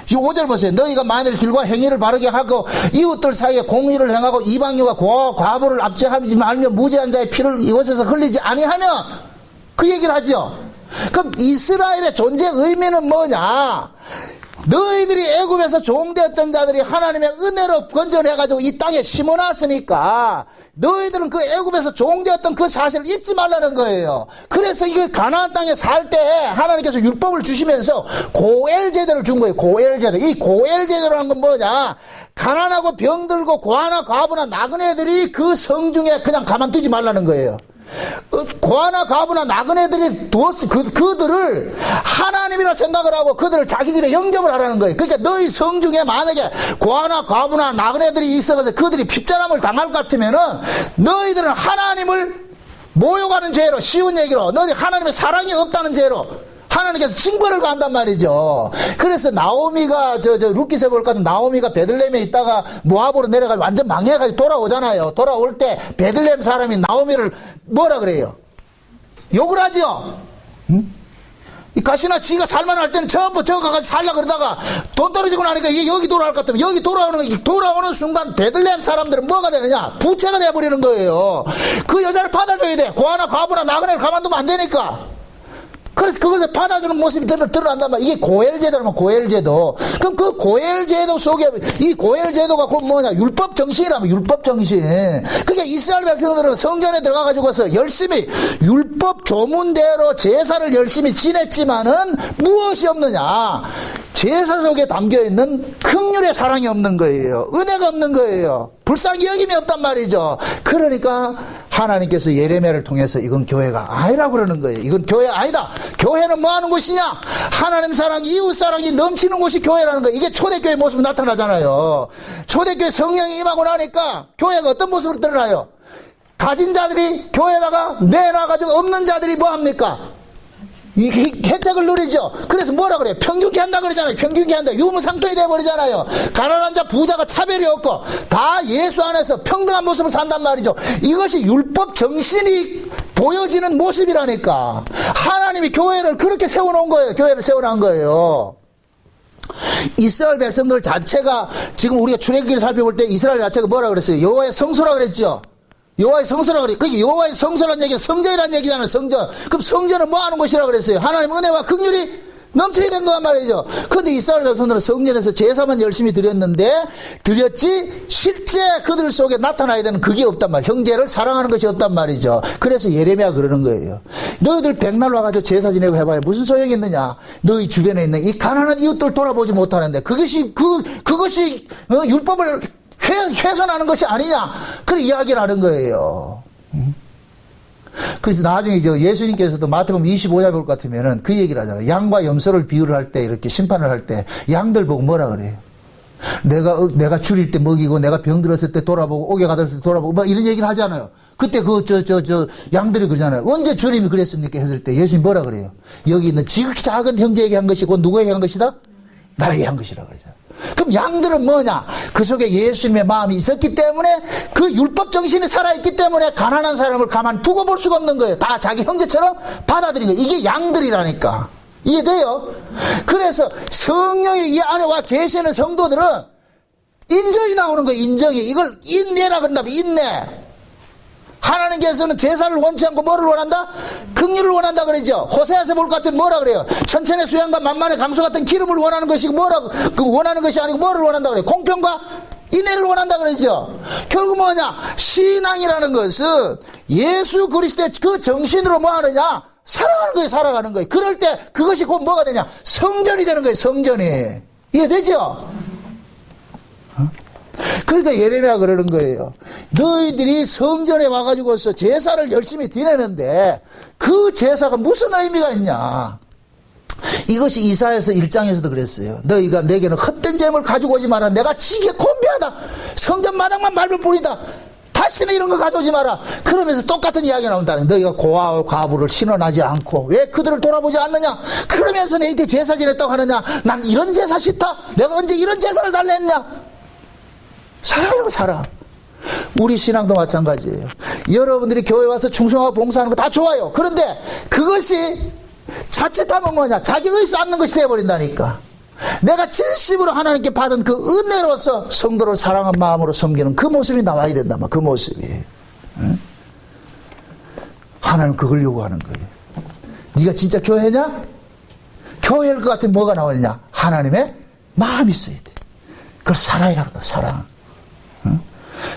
5절 보세요. 너희가 만일 길과 행위를 바르게 하고 이웃들 사이에 공의를 행하고 이방인과 고아와 과부를 압제하지 말며 무죄한 자의 피를 이곳에서 흘리지 아니하면 그 얘기를 하죠. 그럼 이스라엘의 존재 의미는 뭐냐? 너희들이 애굽에서 종되었던 자들이 하나님의 은혜로 건져내가지고 이 땅에 심어놨으니까 너희들은 그 애굽에서 종되었던 그 사실을 잊지 말라는 거예요. 그래서 이게 가나안 땅에 살 때 하나님께서 율법을 주시면서 고엘 제도를 준 거예요. 고엘 제도. 이 고엘 제도라는 건 뭐냐? 가난하고 병들고 고아나 과부나 나그네들이 그 성중에 그냥 가만두지 말라는 거예요. 고아나 과부나 나그네들이 그들을 하나님이라 생각을 하고 그들을 자기 집에 영접을 하라는 거예요. 그러니까 너희 성중에 만약에 고아나 과부나 나그네들이 있어서 그들이 핍절함을 당할 것 같으면은 너희들은 하나님을 모욕하는 죄로, 쉬운 얘기로 너희 하나님의 사랑이 없다는 죄로 하나님께서 징벌을 가한단 말이죠. 그래서 나오미가 루키세 볼 것 같은 나오미가 베들레헴에 있다가 모압으로 내려가서 완전 망해가지고 돌아오잖아요. 돌아올 때 베들레헴 사람이 나오미를 뭐라 그래요? 욕을 하죠. 응? 이 가시나 지가 살만할 때는 전부 저거 가서 살라 그러다가 돈 떨어지고 나니까 이게 여기 돌아올 것 같으면 여기 돌아오는 순간 베들레헴 사람들은 뭐가 되느냐? 부채가 돼버리는 거예요. 그 여자를 받아줘야 돼. 고아나 과부나 나그네를 가만두면 안 되니까. 그래서 그것을 받아주는 모습이 드러난단 말이야. 이게 고엘제도라면 고엘제도. 그럼 그 고엘제도 속에, 이 고엘제도가 곧 뭐냐? 율법 정신이라면 율법 정신. 그게 이스라엘 백성들은 성전에 들어가가지고서 열심히 율법 조문대로 제사를 열심히 지냈지만은 무엇이 없느냐? 제사 속에 담겨있는 긍휼의 사랑이 없는 거예요. 은혜가 없는 거예요. 불쌍히 여김이 없단 말이죠. 그러니까 하나님께서 예레미야를 통해서 이건 교회가 아니라고 그러는 거예요. 이건 교회 아니다. 교회는 뭐 하는 곳이냐? 하나님 사랑, 이웃 사랑이 넘치는 곳이 교회라는 거예요. 이게 초대교회 모습이 나타나잖아요. 초대교회 성령이 임하고 나니까 교회가 어떤 모습으로 드러나요? 가진 자들이 교회에다가 내놔가지고 없는 자들이 뭐 합니까? 이 혜택을 누리죠. 그래서 뭐라 그래요? 평균케 한다 그러잖아요. 평균케 한다. 유무상통이 돼버리잖아요. 가난한 자 부자가 차별이 없고 다 예수 안에서 평등한 모습을 산단 말이죠. 이것이 율법 정신이 보여지는 모습이라니까. 하나님이 교회를 그렇게 세워놓은 거예요. 교회를 세워놓은 거예요. 이스라엘 백성들 자체가 지금 우리가 출애굽기를 살펴볼 때 이스라엘 자체가 뭐라 그랬어요? 여호와의 성소라 그랬죠. 여호와의 성소라 그래. 그게 여호와의 성소라는 얘기가 성전이라는 얘기잖아요. 성전. 그럼 성전은 뭐 하는 곳이라 그랬어요? 하나님 은혜와 긍휼이 넘쳐야 된단 말이죠. 그런데 이스라엘 백성들은 성전에서 제사만 열심히 드렸지 실제 그들 속에 나타나야 되는 그게 없단 말이에요. 형제를 사랑하는 것이 없단 말이죠. 그래서 예레미야 그러는 거예요. 너희들 백날 와가지고 제사 지내고 해봐야 무슨 소용이 있느냐? 너희 주변에 있는 이 가난한 이웃들 돌아보지 못하는데 그것이 율법을 훼손하는 것이 아니냐. 그런 이야기를 하는 거예요. 그래서 나중에 예수님께서도 마태복음 25장 볼 것 같으면은 그 얘기를 하잖아요. 양과 염소를 비유를 할 때 이렇게 심판을 할 때 양들 보고 뭐라 그래요? 내가 줄일 때 먹이고 내가 병들었을 때 돌아보고 옥에 가뒀을 때 돌아보고 막 이런 얘기를 하잖아요. 그때 양들이 그러잖아요. 언제 주님이 그랬습니까? 했을 때 예수님 뭐라 그래요? 여기 있는 지극히 작은 형제에게 한 것이 곧 누구에게 한 것이다? 나에게 한 것이라 그러잖아요. 그럼 양들은 뭐냐? 그 속에 예수님의 마음이 있었기 때문에 그 율법 정신이 살아있기 때문에 가난한 사람을 가만 두고 볼 수가 없는 거예요. 다 자기 형제처럼 받아들인 거예요. 이게 양들이라니까. 이해돼요? 그래서 성령이 이 안에 와 계시는 성도들은 인정이 나오는 거예요. 인정이. 이걸 인내라 그런다면 인내. 하나님께서는 제사를 원치 않고 뭐를 원한다? 긍휼을 원한다 그러죠. 호세아서 볼 것 같으면 뭐라 그래요? 천천의 수양과 만만의 감소 같은 기름을 원하는 것이고 원하는 것이 아니고 뭐를 원한다 그래요? 공평과 인애를 원한다 그러죠. 결국 뭐냐? 신앙이라는 것은 예수 그리스도의 그 정신으로 뭐 하느냐? 살아가는 거예요. 살아가는 거예요. 그럴 때 그것이 곧 뭐가 되냐? 성전이 되는 거예요. 성전이. 이해되죠? 그러니까 예레미야가 그러는 거예요. 너희들이 성전에 와가지고서 제사를 열심히 지내는데 그 제사가 무슨 의미가 있냐. 이것이 이사야서 1장에서도 그랬어요. 너희가 내게는 헛된 재물을 가지고 오지 마라. 내가 지게 곤비하다. 성전 마당만 밟을 뿐이다. 다시는 이런 거 가져오지 마라. 그러면서 똑같은 이야기가 나온다는 거예요. 너희가 고아와 과부를 신원하지 않고 왜 그들을 돌아보지 않느냐. 그러면서 너희들 제사 지냈다고 하느냐. 난 이런 제사 싫다. 내가 언제 이런 제사를 달라 했냐. 살아요, 살아. 우리 신앙도 마찬가지예요. 여러분들이 교회 와서 충성하고 봉사하는 거 다 좋아요. 그런데 그것이 자칫하면 뭐냐? 자기의 쌓는 것이 되어버린다니까. 내가 진심으로 하나님께 받은 그 은혜로서 성도를 사랑한 마음으로 섬기는 그 모습이 나와야 된다. 그 모습이. 응? 하나님 그걸 요구하는 거예요. 네가 진짜 교회냐? 교회일 것 같으면 뭐가 나오느냐? 하나님의 마음이 있어야 돼. 그걸 사랑이라고 한다. 사랑.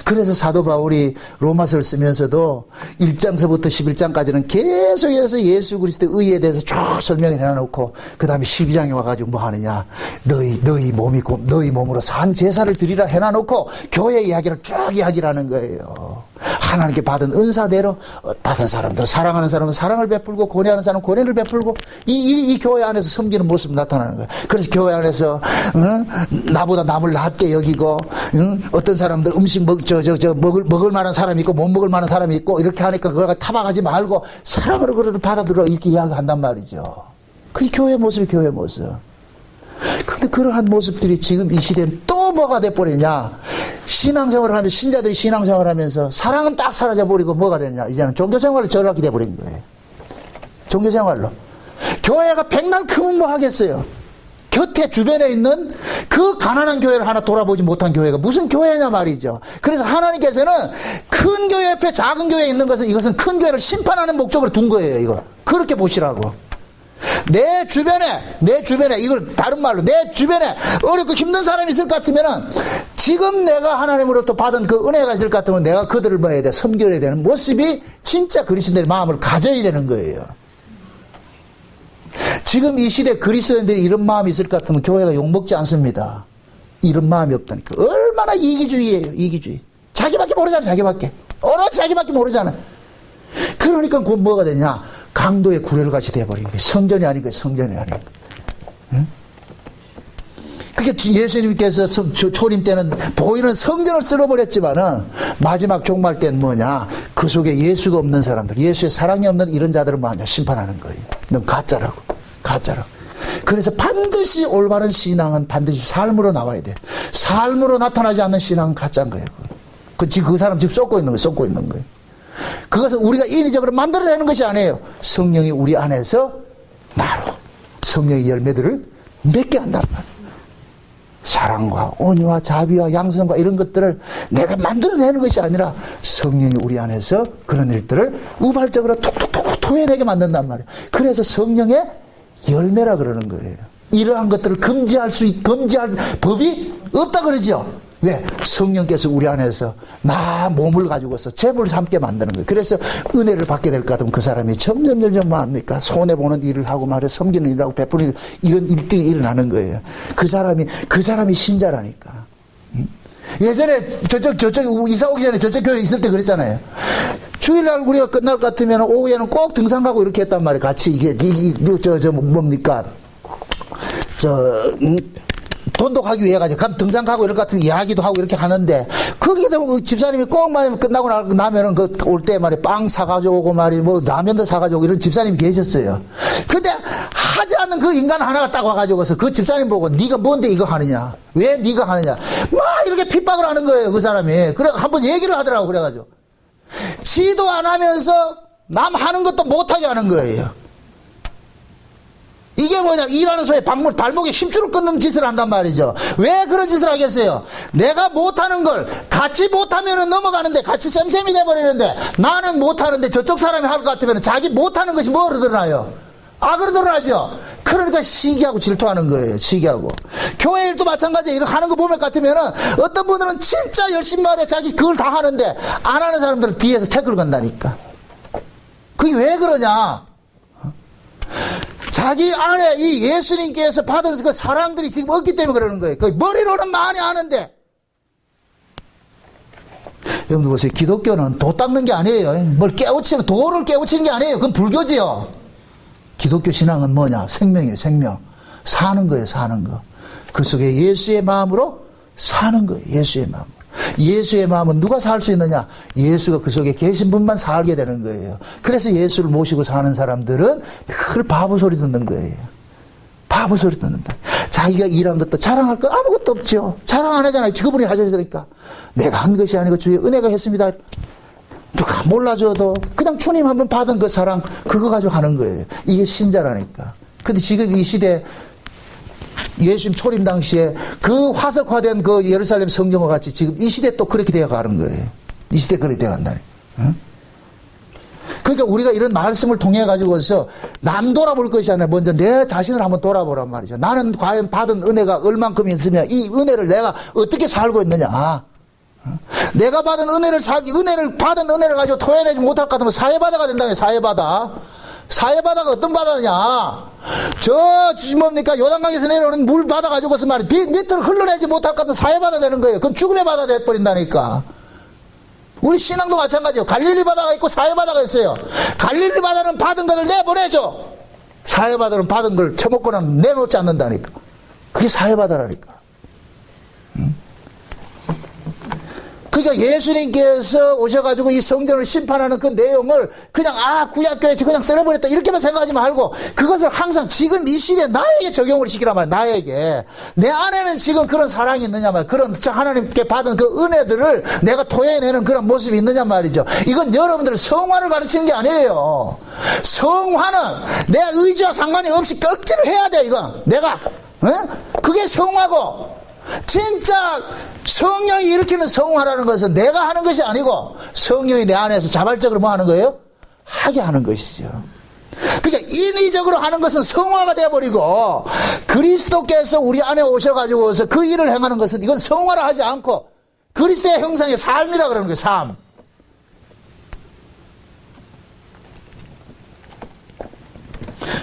그래서 사도 바울이 로마서를 쓰면서도 1장서부터 11장까지는 계속해서 예수 그리스도의 의에 대해서 쭉 설명을 해놓고 그 다음에 12장에 와가지고 뭐 하느냐. 너희 몸으로 산 제사를 드리라 해놔놓고 교회 이야기를 쭉 이야기를 하는 거예요. 하나님께 받은 은사대로 받은 사람들, 사랑하는 사람은 사랑을 베풀고 권해하는 사람은 권해를 베풀고 이 교회 안에서 섬기는 모습이 나타나는 거예요. 그래서 교회 안에서 나보다 남을 낮게 여기고 어떤 사람들 음식 먹을 만한 사람이 있고 못 먹을 만한 사람이 있고 이렇게 하니까 그걸 타박하지 말고 사랑으로 그래도 받아들여 이렇게 이야기한단 말이죠. 그게 교회 모습이 교회 모습. 그런데 그러한 모습들이 지금 이 시대는 또 뭐가 돼버리냐. 신앙생활을 하는데 신자들이 신앙생활을 하면서 사랑은 딱 사라져버리고 뭐가 되냐. 이제는 종교생활로 전락이 돼버린 거예요. 종교생활로. 교회가 백날 크면 뭐 하겠어요. 곁에 주변에 있는 그 가난한 교회를 하나 돌아보지 못한 교회가 무슨 교회냐 말이죠. 그래서 하나님께서는 큰 교회 옆에 작은 교회에 있는 것은 이것은 큰 교회를 심판하는 목적으로 둔 거예요. 이거 그렇게 보시라고. 내 주변에 이걸 다른 말로 내 주변에 어렵고 힘든 사람이 있을 것 같으면은 지금 내가 하나님으로부터 받은 그 은혜가 있을 것 같으면 내가 그들을 뭐 해야 돼? 섬겨야 되는 모습이 진짜 그리스도인의 마음을 가져야 되는 거예요. 지금 이 시대 그리스도인들이 이런 마음이 있을 것 같으면 교회가 욕먹지 않습니다. 이런 마음이 없다니까. 얼마나 이기주의예요, 이기주의. 자기밖에 모르잖아, 자기밖에. 오로지 자기밖에 모르잖아. 그러니까 곧 뭐가 되냐? 강도의 구렬같이 돼버린 거예요. 성전이 아닌 거예요, 성전이 아닌 거예요. 응? 그게 예수님께서 초림 때는 보이는 성전을 쓸어버렸지만은 마지막 종말 때는 뭐냐? 그 속에 예수가 없는 사람들, 예수의 사랑이 없는 이런 자들은 뭐냐? 심판하는 거예요. 넌 가짜라고. 그래서 반드시 올바른 신앙은 반드시 삶으로 나와야 돼. 삶으로 나타나지 않는 신앙은 가짜인 거예요. 그 사람 지금 쏟고 있는 거예요. 그것은 우리가 인위적으로 만들어내는 것이 아니에요. 성령이 우리 안에서 나로 성령의 열매들을 맺게 한단 말이에요. 사랑과 온유와 자비와 양선과 이런 것들을 내가 만들어내는 것이 아니라 성령이 우리 안에서 그런 일들을 우발적으로 톡톡톡 토해내게 만든단 말이에요. 그래서 성령의 열매라 그러는 거예요. 이러한 것들을 금지할 법이 없다 그러죠. 왜? 성령께서 우리 안에서 나 몸을 가지고서 재물을 삼게 만드는 거예요. 그래서 은혜를 받게 될 것 같으면 그 사람이 점점 뭐합니까? 손해보는 일을 하고 말이야. 섬기는 일을 하고 베푸는 일, 이런 일들이 일어나는 거예요. 그 사람이 신자라니까. 예전에 저쪽 이사 오기 전에 저쪽 교회 있을 때 그랬잖아요. 주일날 우리가 끝날 것 같으면 오후에는 꼭 등산 가고 이렇게 했단 말이에요. 같이 뭡니까? 돈도 가기 위해 가지고 등산 가고 이럴 것 같으면 이야기도 하고 이렇게 하는데 거기도 집사님이 꼭 끝나고 나면은 올 때 말이야 빵 사가지고 오고 말이야 뭐 라면도 사가지고 오고 이런 집사님이 계셨어요. 근데 하지 않는 그 인간 하나가 딱 와가지고서 그 집사님 보고 네가 뭔데 이거 하느냐? 왜 네가 하느냐? 막 이렇게 핍박을 하는 거예요, 그 사람이. 그래 한번 얘기를 하더라고. 그래가지고 지도 안 하면서 남 하는 것도 못하게 하는 거예요. 이게 뭐냐? 일하는 소에 발목에 힘줄을 끊는 짓을 한단 말이죠. 왜 그런 짓을 하겠어요? 내가 못하는 걸 같이 못하면 넘어가는데 같이 쌤쌤이 돼버리는데 나는 못하는데 저쪽 사람이 할 것 같으면 자기 못하는 것이 뭐로 드러나요? 악으로 드러나죠. 그러니까 시기하고 질투하는 거예요. 시기하고. 교회 일도 마찬가지예요. 이렇게 하는 거 보면 같으면은 어떤 분들은 진짜 열심히 말해 자기 그걸 다 하는데 안 하는 사람들은 뒤에서 태클 건다니까. 그게 왜 그러냐? 자기 안에 이 예수님께서 받은 그 사랑들이 지금 없기 때문에 그러는 거예요. 그 머리로는 많이 아는데. 여러분들 보세요. 기독교는 도 닦는 게 아니에요. 도를 깨우치는 게 아니에요. 그건 불교지요. 기독교 신앙은 뭐냐? 생명이에요, 생명. 사는 거예요, 사는 거. 그 속에 예수의 마음으로 사는 거예요, 예수의 마음. 예수의 마음은 누가 살 수 있느냐? 예수가 그 속에 계신 분만 살게 되는 거예요. 그래서 예수를 모시고 사는 사람들은 늘 바보 소리 듣는 거예요. 바보 소리 듣는다. 자기가 일한 것도 자랑할 거 아무것도 없죠. 자랑 안 하잖아요. 그분이 하셨으니까. 내가 한 것이 아니고 주의 은혜가 했습니다. 누가 몰라줘도 그냥 주님 한번 받은 그 사랑 그거 가지고 하는 거예요. 이게 신자라니까. 근데 지금 이 시대 예수님 초림 당시에 그 화석화된 그 예루살렘 성경과 같이 지금 이 시대 또 그렇게 되어 가는 거예요. 이 시대 그렇게 되어 간다니. 응? 그러니까 우리가 이런 말씀을 통해 가지고서 남 돌아볼 것이 아니라 먼저 내 자신을 한번 돌아보란 말이죠. 나는 과연 받은 은혜가 얼만큼 있으면 이 은혜를 내가 어떻게 살고 있느냐. 내가 받은 은혜를 받은 은혜를 가지고 토해내지 못할 것 같으면 사회바다가 된다며. 사회바다가 어떤 바다냐? 뭡니까? 요단강에서 내려오는 물 바다 가지고서 말이야. 밑으로 흘러내지 못할 것 같으면 사회바다 되는 거예요. 그럼 죽음의 바다 돼버린다니까. 우리 신앙도 마찬가지예요. 갈릴리 바다가 있고 사회바다가 있어요. 갈릴리 바다는 받은 것을 내보내줘. 사회바다는 받은 걸 처먹고는 내놓지 않는다니까. 그게 사회바다라니까. 그러니까 예수님께서 오셔가지고 이 성전을 심판하는 그 내용을 그냥 구약교회 그냥 써버렸다 이렇게만 생각하지 말고 그것을 항상 지금 이 시대에 나에게 적용을 시키란 말이야. 나에게 내 안에는 지금 그런 사랑이 있느냐 말이야. 그런 하나님께 받은 그 은혜들을 내가 토해내는 그런 모습이 있느냐 말이죠. 이건 여러분들 성화를 가르치는 게 아니에요. 성화는 내 의지와 상관이 없이 억지로 해야 돼. 이건 내가 그게 성화고 진짜 성령이 일으키는 성화라는 것은 내가 하는 것이 아니고 성령이 내 안에서 자발적으로 뭐 하는 거예요? 하게 하는 것이죠. 그러니까 인위적으로 하는 것은 성화가 되어버리고 그리스도께서 우리 안에 오셔가지고서 그 일을 행하는 것은 이건 성화를 하지 않고 그리스도의 형상의 삶이라 그러는 거예요. 삶.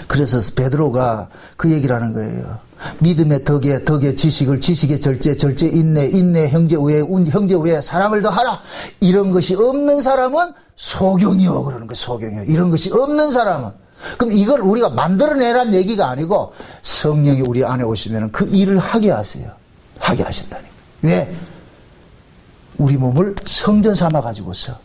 그래서 베드로가 그 얘기를 하는 거예요. 믿음의 덕에 지식을, 지식의 절제 인내 형제 외에 사랑을 더하라. 이런 것이 없는 사람은 소경이요 그러는 거예요. 소경이요. 이런 것이 없는 사람은. 그럼 이걸 우리가 만들어내란 얘기가 아니고 성령이 우리 안에 오시면 그 일을 하게 하세요. 하게 하신다니. 왜? 우리 몸을 성전 삼아 가지고서.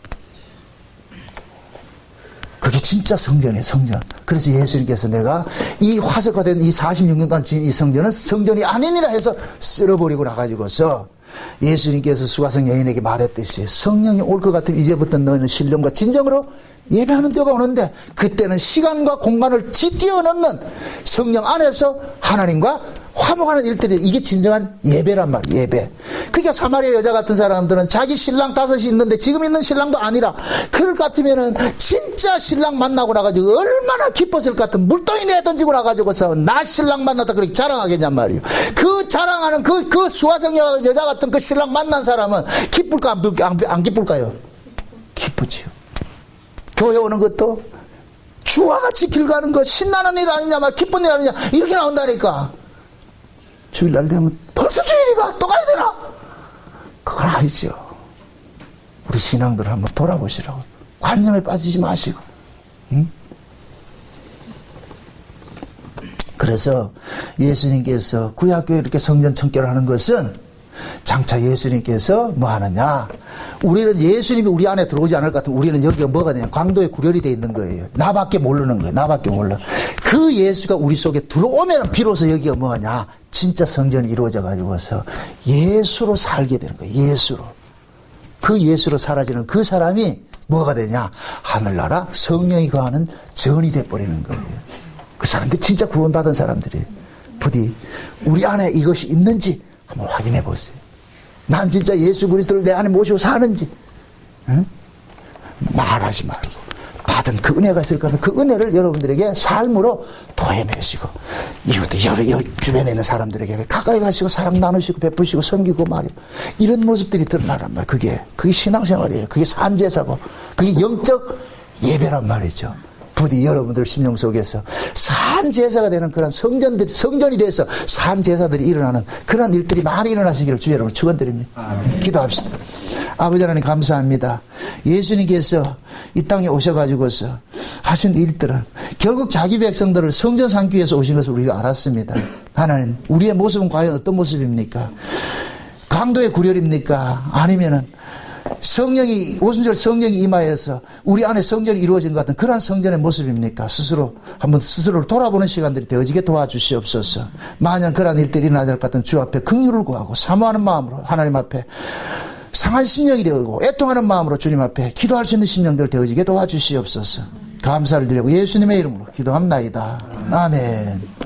그게 진짜 성전이에요, 성전. 그래서 예수님께서 내가 이 화석화된 이 46년간 지은 이 성전은 성전이 아니니라 해서 쓸어버리고 나가지고서 예수님께서 수가성 여인에게 말했듯이 성령이 올 것 같으면 이제부터 너희는 신령과 진정으로 예배하는 때가 오는데 그때는 시간과 공간을 뛰어넘는 성령 안에서 하나님과 화목하는 일들이 이게 진정한 예배란 말이에요. 예배. 그러니까 사마리아 여자 같은 사람들은 자기 신랑 5이 있는데 지금 있는 신랑도 아니라 그럴 것 같으면은 진짜 신랑 만나고 나가지고 얼마나 기뻤을 것 같은 물동이 내던지고 나가지고서 나 신랑 만났다 그렇게 자랑하겠냔 말이에요. 그 자랑하는 그 수화성 여자 같은 그 신랑 만난 사람은 기쁠까 안 기쁠까요? 기쁘지요. 교회 오는 것도 주와 같이 길 가는 것 신나는 일 아니냐 막 기쁜 일 아니냐 이렇게 나온다니까. 주일날 되면 벌써 주일이가 또 가야 되나? 그건 아니죠. 우리 신앙들을 한번 돌아보시라고. 관념에 빠지지 마시고. 응? 그래서 예수님께서 구약교회 이렇게 성전 청결하는 것은 장차 예수님께서 뭐 하느냐? 우리는 예수님이 우리 안에 들어오지 않을 것 같으면 우리는 여기가 뭐가 되냐? 광도에 구렬이 되어 있는 거예요. 나밖에 모르는 거예요. 나밖에 몰라. 그 예수가 우리 속에 들어오면 비로소 여기가 뭐냐? 진짜 성전이 이루어져 가지고서 예수로 살게 되는 거예요. 예수로. 그 예수로 사라지는 그 사람이 뭐가 되냐? 하늘나라 성령이 거하는 전이 돼버리는 거예요. 그 사람들 진짜 구원받은 사람들이에요. 부디 우리 안에 이것이 있는지 한번 확인해 보세요. 난 진짜 예수 그리스도를 내 안에 모시고 사는지. 응? 말하지 말고 받은 그 은혜가 있을 거면 그 은혜를 여러분들에게 삶으로 토해내시고 이것도 여러 주변에 있는 사람들에게 가까이 가시고 사랑 나누시고 베푸시고 섬기고 말이에요. 이런 모습들이 드러나란 말이에요. 그게 신앙생활이에요. 그게 산제사고 그게 영적 예배란 말이죠. 부디 여러분들 심령 속에서 산제사가 되는 그런 성전이 돼서 산제사들이 일어나는 그런 일들이 많이 일어나시기를 주 여러분 축원드립니다. 기도합시다. 아버지 하나님 감사합니다. 예수님께서 이 땅에 오셔가지고서 하신 일들은 결국 자기 백성들을 성전 삼기 위해서 오신 것을 우리가 알았습니다. 하나님 우리의 모습은 과연 어떤 모습입니까? 강도의 구렬입니까? 아니면은 성령이 오순절 성령이 임하여서 우리 안에 성전이 이루어진 것 같은 그러한 성전의 모습입니까? 한번 스스로를 돌아보는 시간들이 되어지게 도와주시옵소서. 만약 그러한 일들이 일어나지 않을 것 같은 주 앞에 긍휼을 구하고 사모하는 마음으로 하나님 앞에 상한 심령이 되고 애통하는 마음으로 주님 앞에 기도할 수 있는 심령들 되어지게 도와주시옵소서. 감사를 드리고 예수님의 이름으로 기도합나이다. 아멘.